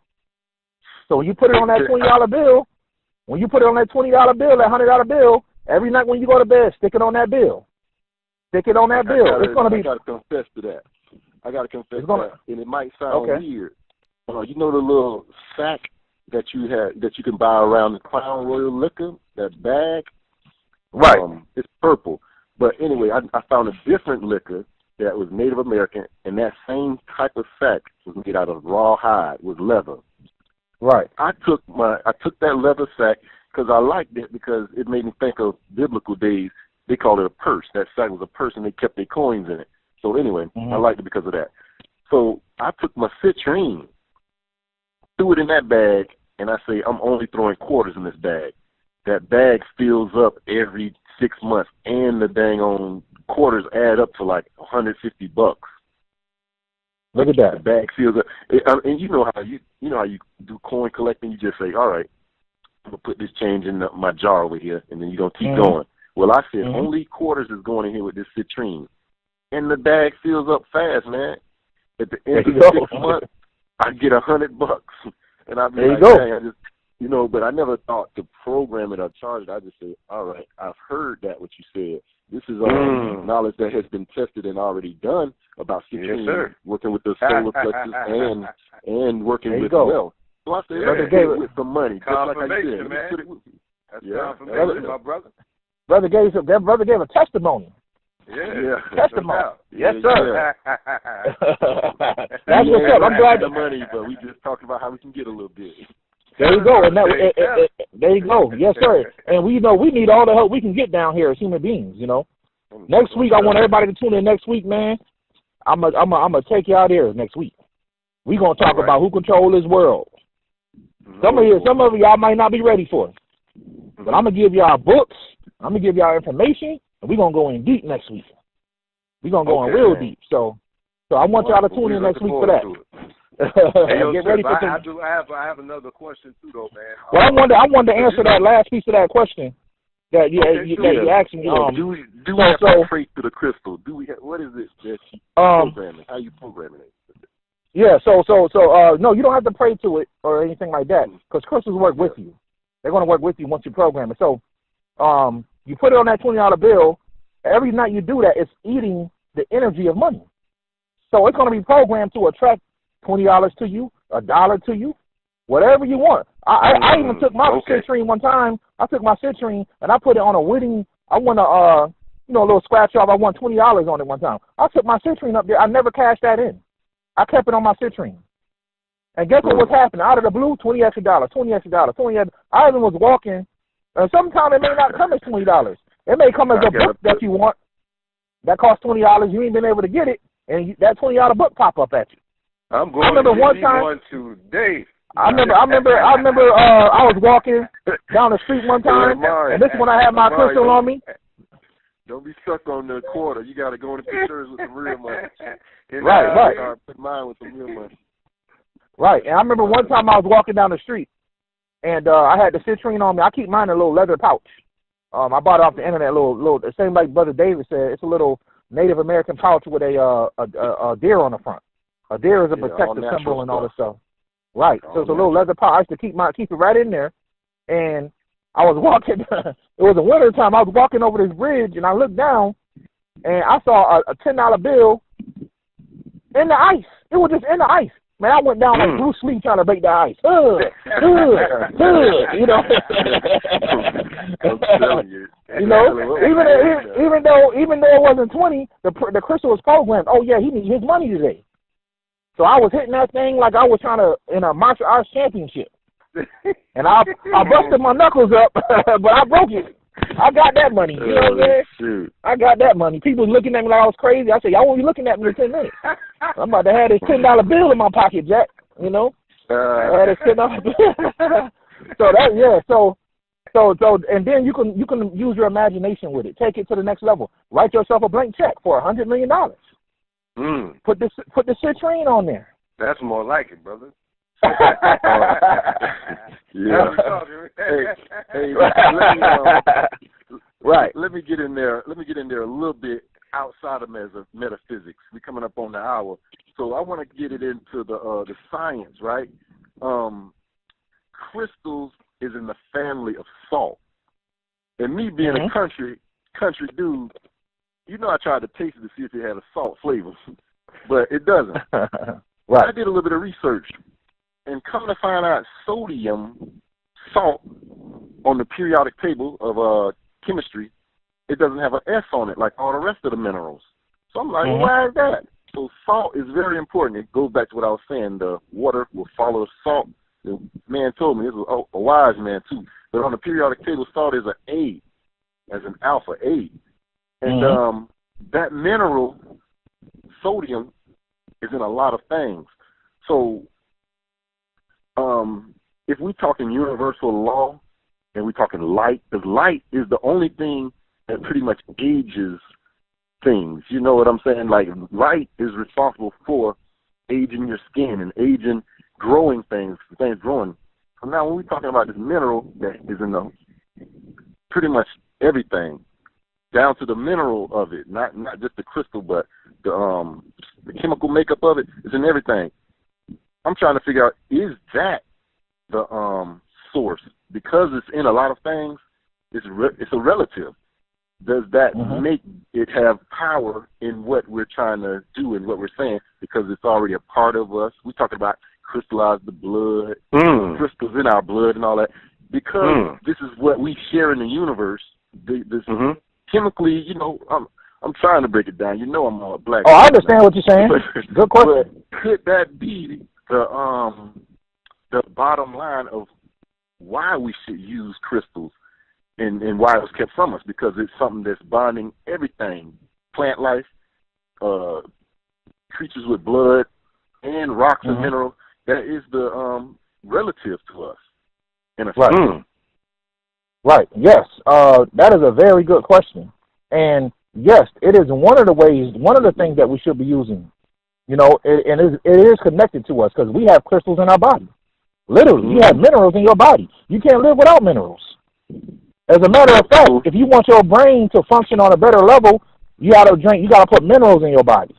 So when you put it on that $20 bill, when you put it on that $20 bill, that $100 bill, every night when you go to bed, stick it on that bill. Stick it on that bill. It's going to be. I got to confess to that. And it might sound weird. You know the little sack that you can buy around the Crown Royal Liquor, that bag? Right. It's purple. But anyway, I found a different liquor that was Native American, and that same type of sack was made out of raw hide with leather. Right. I took that leather sack because I liked it because it made me think of biblical days. They called it a purse. That sack was a purse, and they kept their coins in it. So anyway, I liked it because of that. So I took my citrine, threw it in that bag, and I say, I'm only throwing quarters in this bag. That bag fills up every 6 months, and the dang on quarters add up to like $150. Look at that. The bag fills up, and you know how you do coin collecting. You just say, all right, I'm gonna put this change in my jar over here, and then you're gonna keep going. Well, I said only quarters is going in here with this citrine, and the bag fills up fast, man. At the end of the 6 months, I get $100, and I'd be like, dang, I just, but I never thought to program it or charge it. I just said, all right, I've heard that what you said. This is knowledge that has been tested and already done about citrine, working with the solar plexus and working with wealth. So I said, let's get it with some money. Just like I said, man. Put it with, confirmation, my brother. Brother gave a testimony. Yeah. Testimony. No yes, sir. That's what's up. I'm glad the money, but we just talked about how we can get a little bit. There you go. And there you go. Yes, sir. And we need all the help we can get down here as human beings, Next week, I want everybody to tune in next week, man. I'm gonna take you out here next week. We're gonna talk about who controls this world. Some of y'all might not be ready for it. But I'm gonna give y'all books, I'm gonna give y'all information, and we're gonna go in deep next week. We're gonna go in real deep. So I want y'all to tune in next week for that. Get ready for some. I have another question too, though, man. Well, I wanted to answer that last piece of that question that you asked me. Do we have to pray to the crystal? What is it that you programming? How you programming it? Yeah. So no, you don't have to pray to it or anything like that because crystals work with you. They're going to work with you once you program it. So you put it on that $20 bill. Every night you do that, it's eating the energy of money. So it's going to be programmed to attract $20 to you, $1 to you, whatever you want. I even took my citrine one time. I took my citrine and I put it on a winning. I won a little scratch off. I won $20 on it one time. I took my citrine up there. I never cashed that in. I kept it on my citrine. And guess what was happening? Out of the blue, $20 extra, $20 extra. I even was walking. Sometimes it may not come as $20. It may come as a book that you want that costs $20. You ain't been able to get it, and that $20 book pop up at you. I'm going to get one today. I remember. I was walking down the street one time, and this is when I had my crystal on me. Don't be stuck on the quarter. You got to go into pictures with some real money. Right. Put mine with some real money. Right, and I remember one time I was walking down the street, and I had the citrine on me. I keep mine in a little leather pouch. I bought it off the internet, little. The same like Brother David said. It's a little Native American pouch with a deer on the front. A deer is a protective symbol and all this stuff. Right. So it's a little leather pouch. I used to keep it right in there. And I was walking. It was a winter time. I was walking over this bridge, and I looked down, and I saw a $10 bill in the ice. It was just in the ice. Man, I went down like Bruce Lee trying to break the ice. I'm telling you. Even though it wasn't 20, the crystal was programmed. Oh yeah, he needs his money today. So I was hitting that thing like I was trying to in a martial arts championship. And I busted my knuckles up, but I broke it. I got that money. You know what I'm saying? Shoot. I got that money. People was looking at me like I was crazy. I said, y'all won't be looking at me in 10 minutes. I'm about to have this $10 bill in my pocket, Jack. You know? I had this $10 bill. So that, yeah. So, and then you can use your imagination with it. Take it to the next level. Write yourself a blank check for $100 million. Put the citrine on there. That's more like it, brother. Yeah. Hey, right. Let me get in there. Let me get in there a little bit outside of metaphysics. We're coming up on the hour, so I want to get it into the science, right? Crystals is in the family of salt, and me being a country dude, you know, I tried to taste it to see if it had a salt flavor, but it doesn't. Right. I did a little bit of research. And come to find out, sodium, salt, on the periodic table of chemistry, it doesn't have an S on it like all the rest of the minerals. So I'm like, well, why is that? So salt is very important. It goes back to what I was saying. The water will follow the salt. The man told me, this was a wise man too, but on the periodic table, salt is an A, as an alpha A. And that mineral, sodium, is in a lot of things. So if we're talking universal law and we're talking light, because light is the only thing that pretty much ages things. You know what I'm saying? Like, light is responsible for aging your skin and aging, growing things growing. So now when we're talking about this mineral that is in the pretty much everything, down to the mineral of it, not just the crystal, but the chemical makeup of it is in everything. I'm trying to figure out, is that the source? Because it's in a lot of things, it's a relative. Does that make it have power in what we're trying to do and what we're saying? Because it's already a part of us. We talk about crystallize the blood, crystals in our blood and all that. Because this is what we share in the universe. This chemically, you know, I'm trying to break it down. You know, I'm all black. Oh, I understand what you're saying. Good question. But could that be the bottom line of why we should use crystals and why it was kept from us? Because it's something that's bonding everything, plant life, creatures with blood, and rocks and minerals. That is the relative to us, in a sense. Right. Yes. That is a very good question. And yes, it is one of the ways, one of the things that we should be using. You know, it is connected to us because we have crystals in our body. Literally, you have minerals in your body. You can't live without minerals. As a matter of fact, if you want your brain to function on a better level, you gotta put minerals in your body.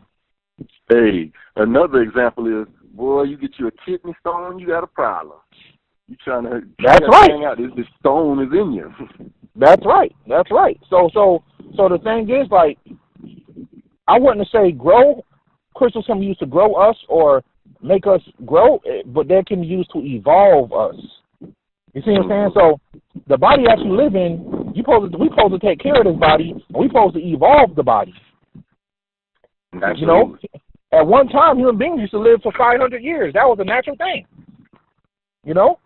Hey, another example is, boy, you get you a kidney stone, you got a problem. You trying to hang out, this stone is in you. That's right. So the thing is, like, I wouldn't say grow. Crystals can be used to grow us or make us grow, but they can be used to evolve us. You see what I'm saying? So the body that you live in, we supposed to take care of this body, and we supposed to evolve the body. Absolutely. You know, at one time, human beings used to live for 500 years. That was a natural thing. You know?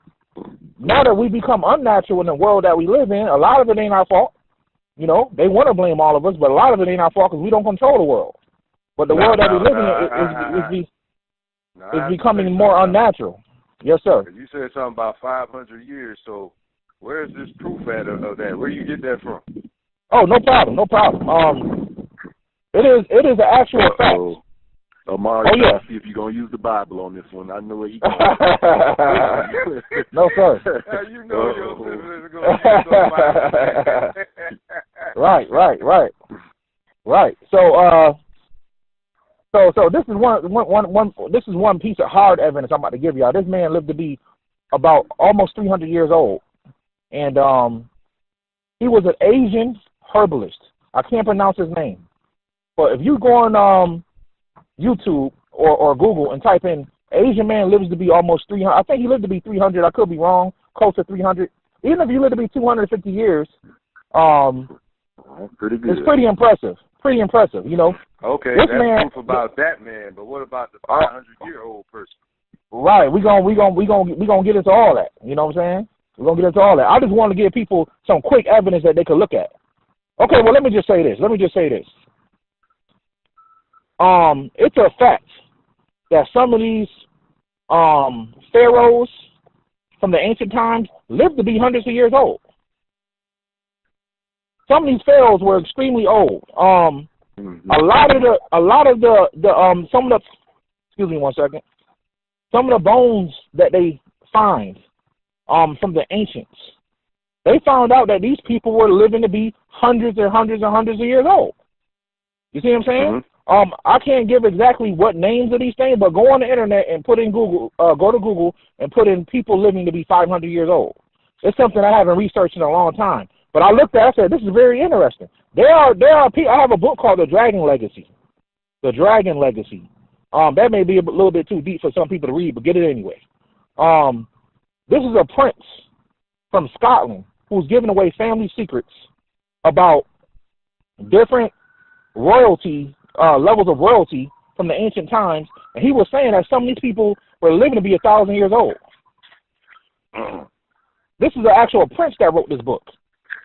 Now that we become unnatural in the world that we live in, a lot of it ain't our fault. You know, they want to blame all of us, but a lot of it ain't our fault because we don't control the world. But the world that we live in is becoming more unnatural. Yes, sir. You said something about 500 years, so where is this proof at of that? Where you get that from? Oh, no problem. It is an actual fact. Amari, see if you're going to use the Bible on this one. I know where you're going. No, sir. You know your sister is going to use the Bible. Right. So this is one piece of hard evidence I'm about to give y'all. This man lived to be about almost 300 years old, and he was an Asian herbalist. I can't pronounce his name, but if you go on YouTube or Google and type in Asian man lives to be almost 300, I think he lived to be 300. I could be wrong, close to 300. Even if you live to be 250 years, pretty good. It's pretty impressive. You know. Okay, this that's man, proof about that man. But what about the 500-year-old person? Right, we gonna get into all that. You know what I'm saying? We're gonna get into all that. I just want to give people some quick evidence that they could look at. Okay, well let me just say this. It's a fact that some of these pharaohs from the ancient times lived to be hundreds of years old. Some of these pharaohs were extremely old. A lot of the excuse me one second. Some of the bones that they find from the ancients, they found out that these people were living to be hundreds and hundreds and hundreds of years old. You see what I'm saying? Mm-hmm. I can't give exactly what names of these things, but go on the internet and put in Google, go to Google and put in people living to be 500 years old. It's something I haven't researched in a long time. But I looked at it, I said, this is very interesting. There are people, I have a book called The Dragon Legacy. The Dragon Legacy. That may be a little bit too deep for some people to read, but get it anyway. This is a prince from Scotland who's giving away family secrets about different royalty, levels of royalty from the ancient times, and he was saying that some of these people were living to be 1,000 years old. This is an actual prince that wrote this book.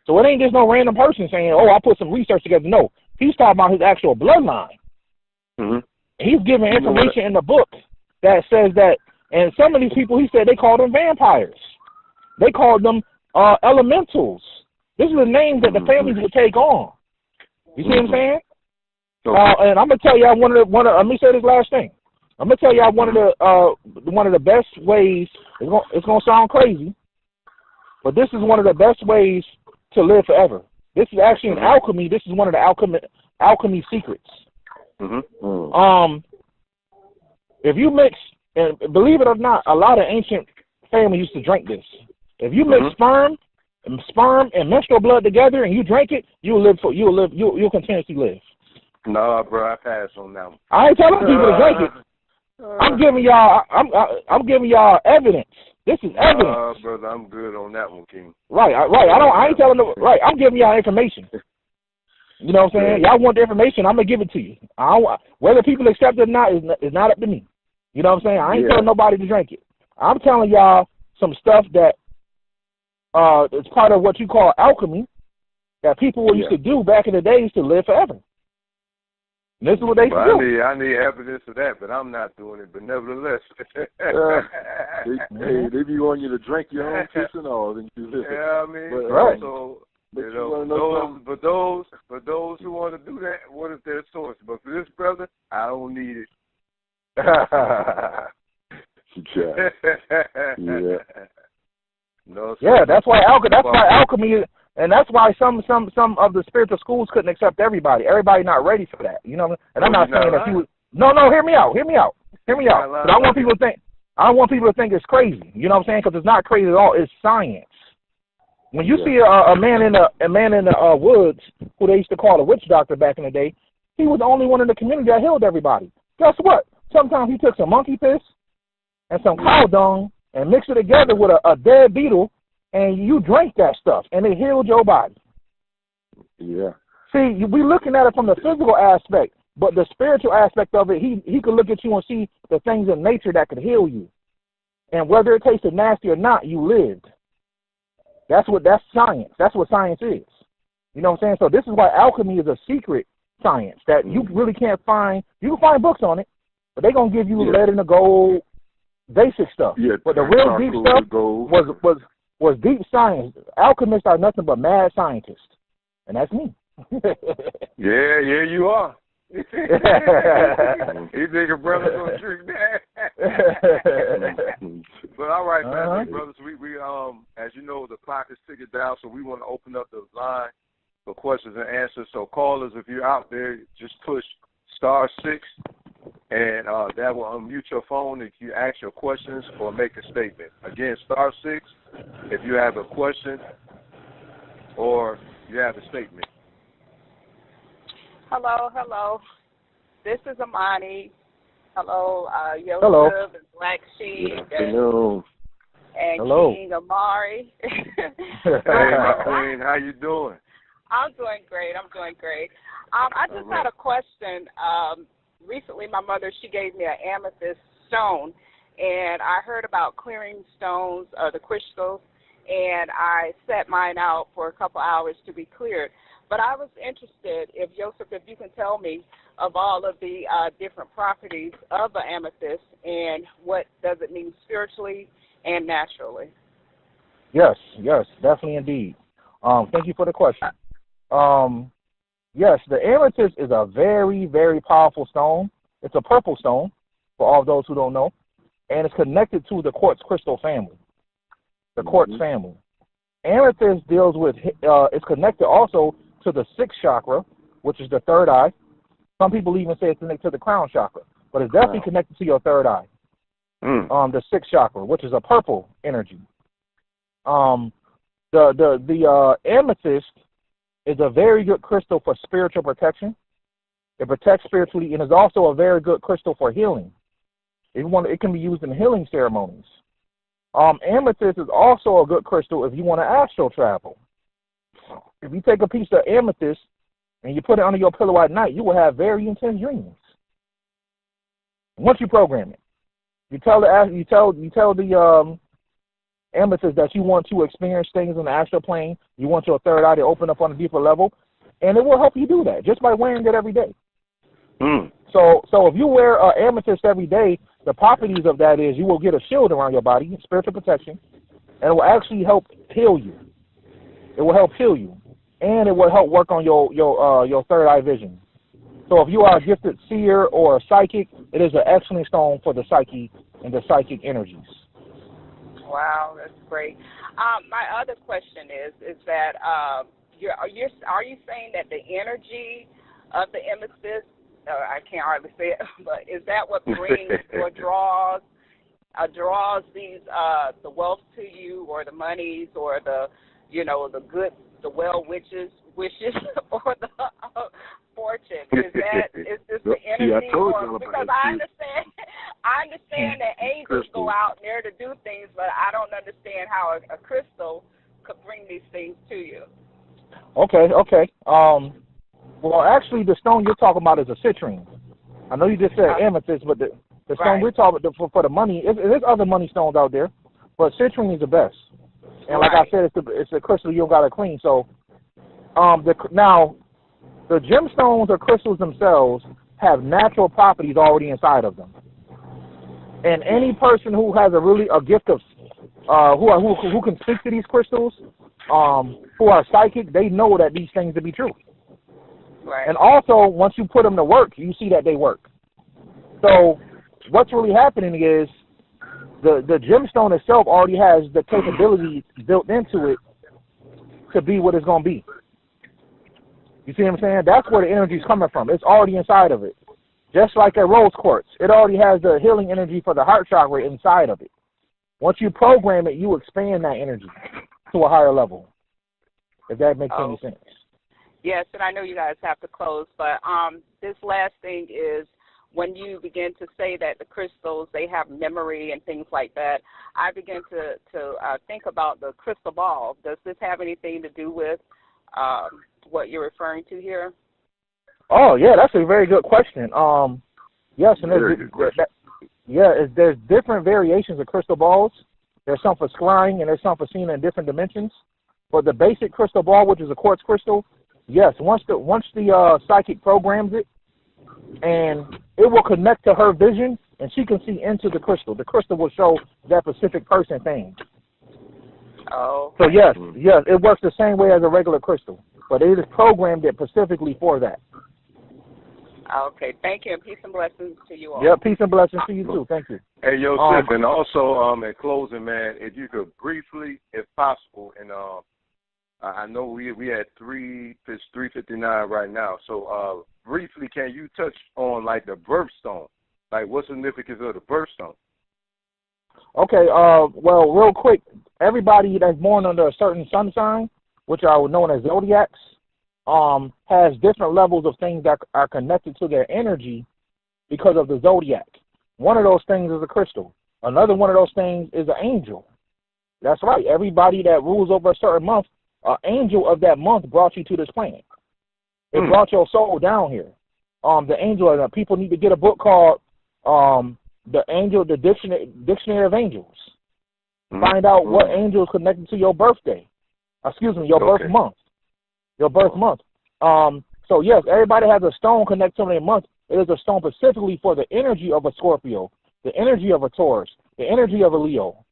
So it ain't just no random person saying, oh, I put some research together. No, he's talking about his actual bloodline. Mm-hmm. He's giving information in the book that says that, and some of these people, he said they called them vampires. They called them elementals. This is the names that the families would take on. You see what I'm saying? Okay. And I'm gonna tell y'all let me say this last thing. I'm gonna tell y'all one of the best ways. It's gonna sound crazy, but this is one of the best ways to live forever. This is actually an alchemy. This is one of the alchemy secrets. If you mix, and believe it or not, a lot of ancient families used to drink this. If you mix sperm and menstrual blood together and you drink it, you'll continuously live. No, bro, I pass on that one. I ain't telling people to drink it. I'm giving y'all evidence. This is evidence. Brother, I'm good on that one, King. Right. I ain't telling them. Right. I'm giving y'all information. You know what I'm saying? Y'all want the information, I'm gonna give it to you. Whether people accept it or not is not up to me. You know what I'm saying? I ain't telling nobody to drink it. I'm telling y'all some stuff that is part of what you call alchemy that people used to do back in the days to live forever. And this is what they do. I need evidence of that, but I'm not doing it. But nevertheless, they be wanting you to drink your own piss and all, then you live. Yeah, I mean, but, right. So, but you know, for those who want to do that, what is their source? But for this brother, I don't need it. No, yeah, that's why alchemy is, and that's why some of the spiritual schools couldn't accept everybody. Everybody not ready for that. You know, and I'm not saying that he was. No, hear me out. But I want people to think it's crazy. You know what I'm saying? Because it's not crazy at all. It's science. When you see a man in the woods who they used to call a witch doctor back in the day, he was the only one in the community that healed everybody. Guess what? Sometimes he took some monkey piss and some cow dung and mixed it together with a dead beetle, and you drank that stuff, and it healed your body. Yeah. See, we looking at it from the physical aspect, but the spiritual aspect of it, he could look at you and see the things in nature that could heal you. And whether it tasted nasty or not, you lived. That's science. That's what science is. You know what I'm saying? So this is why alchemy is a secret science that you really can't find. You can find books on it, but they're going to give you lead in the gold, basic stuff. Yeah, but the real deep stuff was deep science. Alchemists are nothing but mad scientists. And that's me. Yeah, you are. You think a brother's gonna drink that? But all right, man, brothers. We as you know, the clock is ticking down, so we want to open up the line for questions and answers. So callers, if you're out there, just push *6, and that will unmute your phone if you ask your questions or make a statement. Again, *6 if you have a question or you have a statement. Hello. This is Amani. Hello, Yosef and Black Sheep and hello. King Amari. Hey, my queen, how you doing? I'm doing great. I just had a question. Recently, my mother, she gave me an amethyst stone, and I heard about clearing stones, the crystals, and I set mine out for a couple hours to be cleared. But I was interested, if Joseph, if you can tell me of all of the different properties of the amethyst and what does it mean spiritually and naturally. Yes, definitely indeed. Thank you for the question. Yes, the amethyst is a very, very powerful stone. It's a purple stone, for all those who don't know, and it's connected to the quartz crystal family, the quartz family. Amethyst deals with, it's connected also to the sixth chakra, which is the third eye. Some people even say it's connected to the crown chakra, but it's definitely connected to your third eye. The sixth chakra, which is a purple energy. The amethyst is a very good crystal for spiritual protection. It protects spiritually, and is also a very good crystal for healing. It can be used in healing ceremonies. Amethyst is also a good crystal if you want to astral travel. If you take a piece of amethyst and you put it under your pillow at night, you will have very intense dreams. Once you program it, you tell the amethyst that you want to experience things in the astral plane. You want your third eye to open up on a deeper level, and it will help you do that just by wearing it every day. So if you wear amethyst every day, the properties of that is you will get a shield around your body, spiritual protection, and it will actually help heal you. It will help heal you, and it will help work on your third eye vision. So if you are a gifted seer or a psychic, it is an excellent stone for the psyche and the psychic energies. Wow, that's great. My other question is that are you saying that the energy of the amethyst, I can't hardly say it, but is that what brings or draws these the wealth to you, or the monies, or the the well wishes or the fortune? Is this the energy? Because I understand that angels go out there to do things, but I don't understand how a crystal could bring these things to you. Okay. Well, actually, the stone you're talking about is a citrine. I know you just said amethyst, but the stone we're talking about for the money, there's other money stones out there, but citrine is the best. And like I said, it's a crystal you don't got to clean. So, now, the gemstones or crystals themselves have natural properties already inside of them. And any person who has a gift of, who can speak to these crystals, who are psychic, they know that these things to be true. Right. And also, once you put them to work, you see that they work. So what's really happening is the gemstone itself already has the capability built into it to be what it's going to be. You see what I'm saying? That's where the energy is coming from. It's already inside of it. Just like a rose quartz, it already has the healing energy for the heart chakra inside of it. Once you program it, you expand that energy to a higher level, if that makes any sense. Yes, and I know you guys have to close, but this last thing is when you begin to say that the crystals, they have memory and things like that, I begin to think about the crystal ball. Does this have anything to do with what you're referring to here? Oh, yeah, that's a very good question. Yes, and there's different variations of crystal balls. There's some for scrying and there's some for seeing in different dimensions. But the basic crystal ball, which is a quartz crystal, yes, once the psychic programs it, and it will connect to her vision, and she can see into the crystal. The crystal will show that specific person thing. Oh. So yes, it works the same way as a regular crystal, but it is programmed it specifically for that. Okay, thank you, and peace and blessings to you all. Yeah, peace and blessings to you too. Thank you. Hey, Joseph, and also in closing, man, if you could briefly, if possible, and I know we had it's 3:59 right now, so briefly, can you touch on like the birthstone? Like, what's the significance of the birthstone? Okay, well, real quick, everybody that's born under a certain sun sign, which are known as zodiacs, has different levels of things that are connected to their energy because of the zodiac. One of those things is a crystal. Another one of those things is an angel. That's right. Everybody that rules over a certain month an angel of that month brought you to this planet. It brought your soul down here. The angel, people need to get a book called the Dictionary of Angels. Find out what angel is connected to your birthday. Your birth month. Your birth month. So yes, everybody has a stone connected to their month. It is a stone specifically for the energy of a Scorpio, the energy of a Taurus, the energy of a Leo.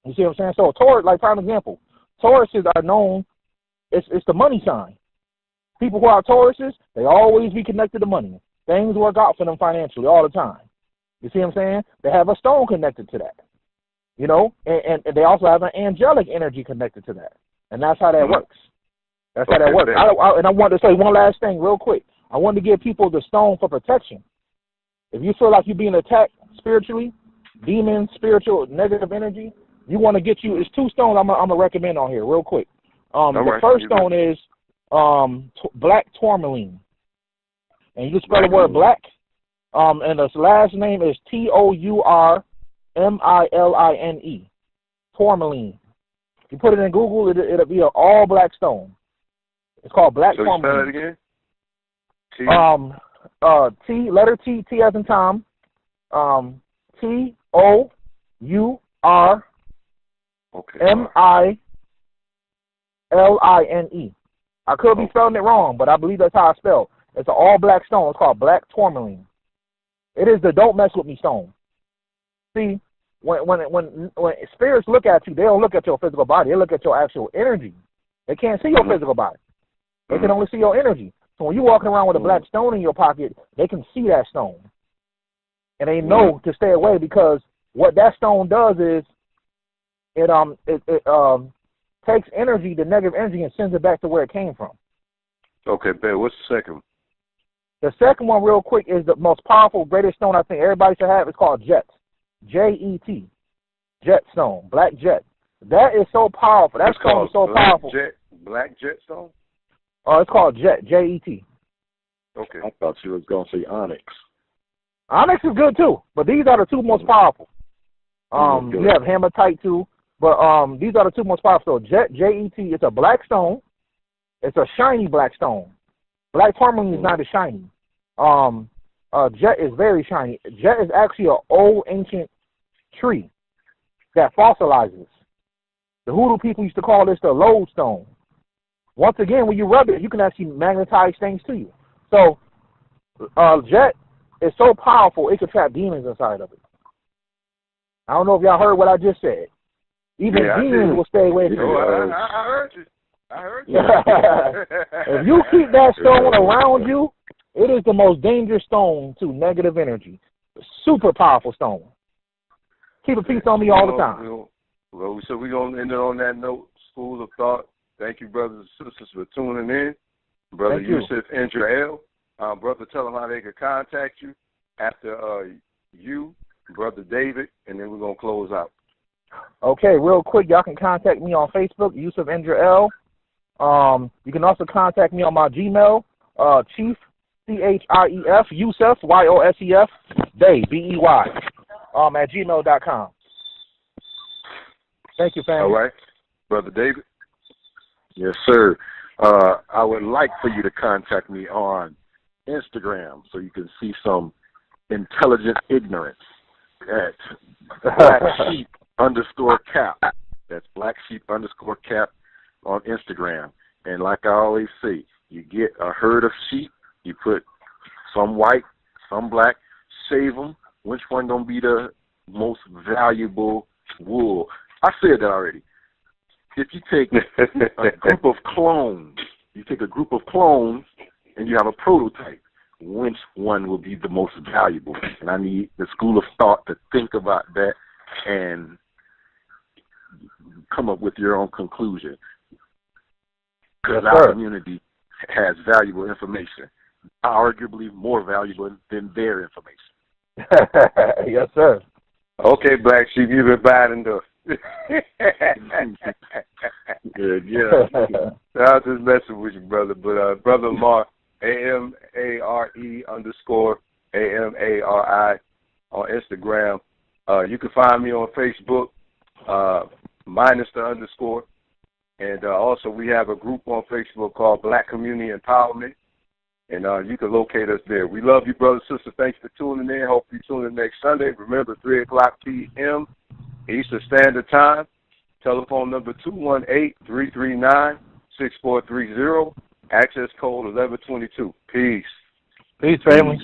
You see what I'm saying? So Taurus, like prime example, Tauruses are known. It's the money sign. People who are Tauruses, they always be connected to money. Things work out for them financially all the time. You see what I'm saying? They have a stone connected to that. You know, and they also have an angelic energy connected to that. And that's how that works. That's how that works. And I want to say one last thing real quick. I want to give people the stone for protection. If you feel like you're being attacked spiritually, demons, spiritual, negative energy, you want to get you, it's 2 stones I'm going to recommend on here real quick. The first stone is black tourmaline. And you just spell the word black. And the last name is Tourmiline. Tourmaline. If you put it in Google, it'll be an all black stone. It's called black tourmaline. Spell it again? Letter T as in Tom. Tourmiline. I could be spelling it wrong, but I believe that's how I spell. It's an all black stone. It's called black tourmaline. It is the don't mess with me stone. See, when spirits look at you, they don't look at your physical body. They look at your actual energy. They can't see your physical body. They can only see your energy. So when you're walking around with a black stone in your pocket, they can see that stone. And they know to stay away, because what that stone does is it takes energy, the negative energy, and sends it back to where it came from. Okay, Ben, what's the second one? The second one, real quick, is the most powerful, greatest stone I think everybody should have. It's called Jet. Jet. Jet stone. Black jet. That is so powerful. That stone is so powerful. Black jet stone? Oh, it's called Jet. Jet. Okay. I thought you was going to say onyx. Onyx is good, too. But these are the 2 most powerful. You have hematite, too. But these are the 2 most powerful. So Jet, Jet, it's a black stone. It's a shiny black stone. Black tourmaline is not as shiny. Jet is very shiny. Jet is actually an old ancient tree that fossilizes. The hoodoo people used to call this the lodestone. Once again, when you rub it, you can actually magnetize things to you. So Jet is so powerful, it can trap demons inside of it. I don't know if y'all heard what I just said. Even demons will stay away from it. I heard you. If you keep that stone around you, it is the most dangerous stone to negative energy. Super powerful stone. Keep a piece on me all the time. So we're going to end it on that note. School of Thought. Thank you, brothers and sisters, for tuning in. Brother Yusuf Indrael. Brother, tell them how they can contact you after you, Brother David, and then we're going to close out. Okay, real quick, y'all can contact me on Facebook, Yusuf Indrael. You can also contact me on my Gmail, Chief, CHIEF, Yusuf, YOSEF, Day, BEY, at gmail.com. Thank you, family. All right. Brother David? Yes, sir. I would like for you to contact me on Instagram so you can see some intelligent ignorance at blacksheep_cap. That's blacksheep_cap on Instagram. And like I always say, you get a herd of sheep, you put some white, some black, shave them. Which one gonna be the most valuable wool? I said that already. If you take a group of clones, and you have a prototype, which one will be the most valuable? And I need the school of thought to think about that and come up with your own conclusion. Because our community has valuable information, arguably more valuable than their information. Yes, sir. Okay, Black Sheep, you've been bad enough. Yeah. I was just messing with you, brother. But Brother Lamar, AMARE_AMARI on Instagram. You can find me on Facebook, minus the underscore. And also we have a group on Facebook called Black Community Empowerment, and you can locate us there. We love you, brothers and sisters. Thanks for tuning in. Hope you tune in next Sunday. Remember, 3 o'clock p.m. Eastern Standard Time. Telephone number 218-339-6430. Access code 1122. Peace. Peace, family.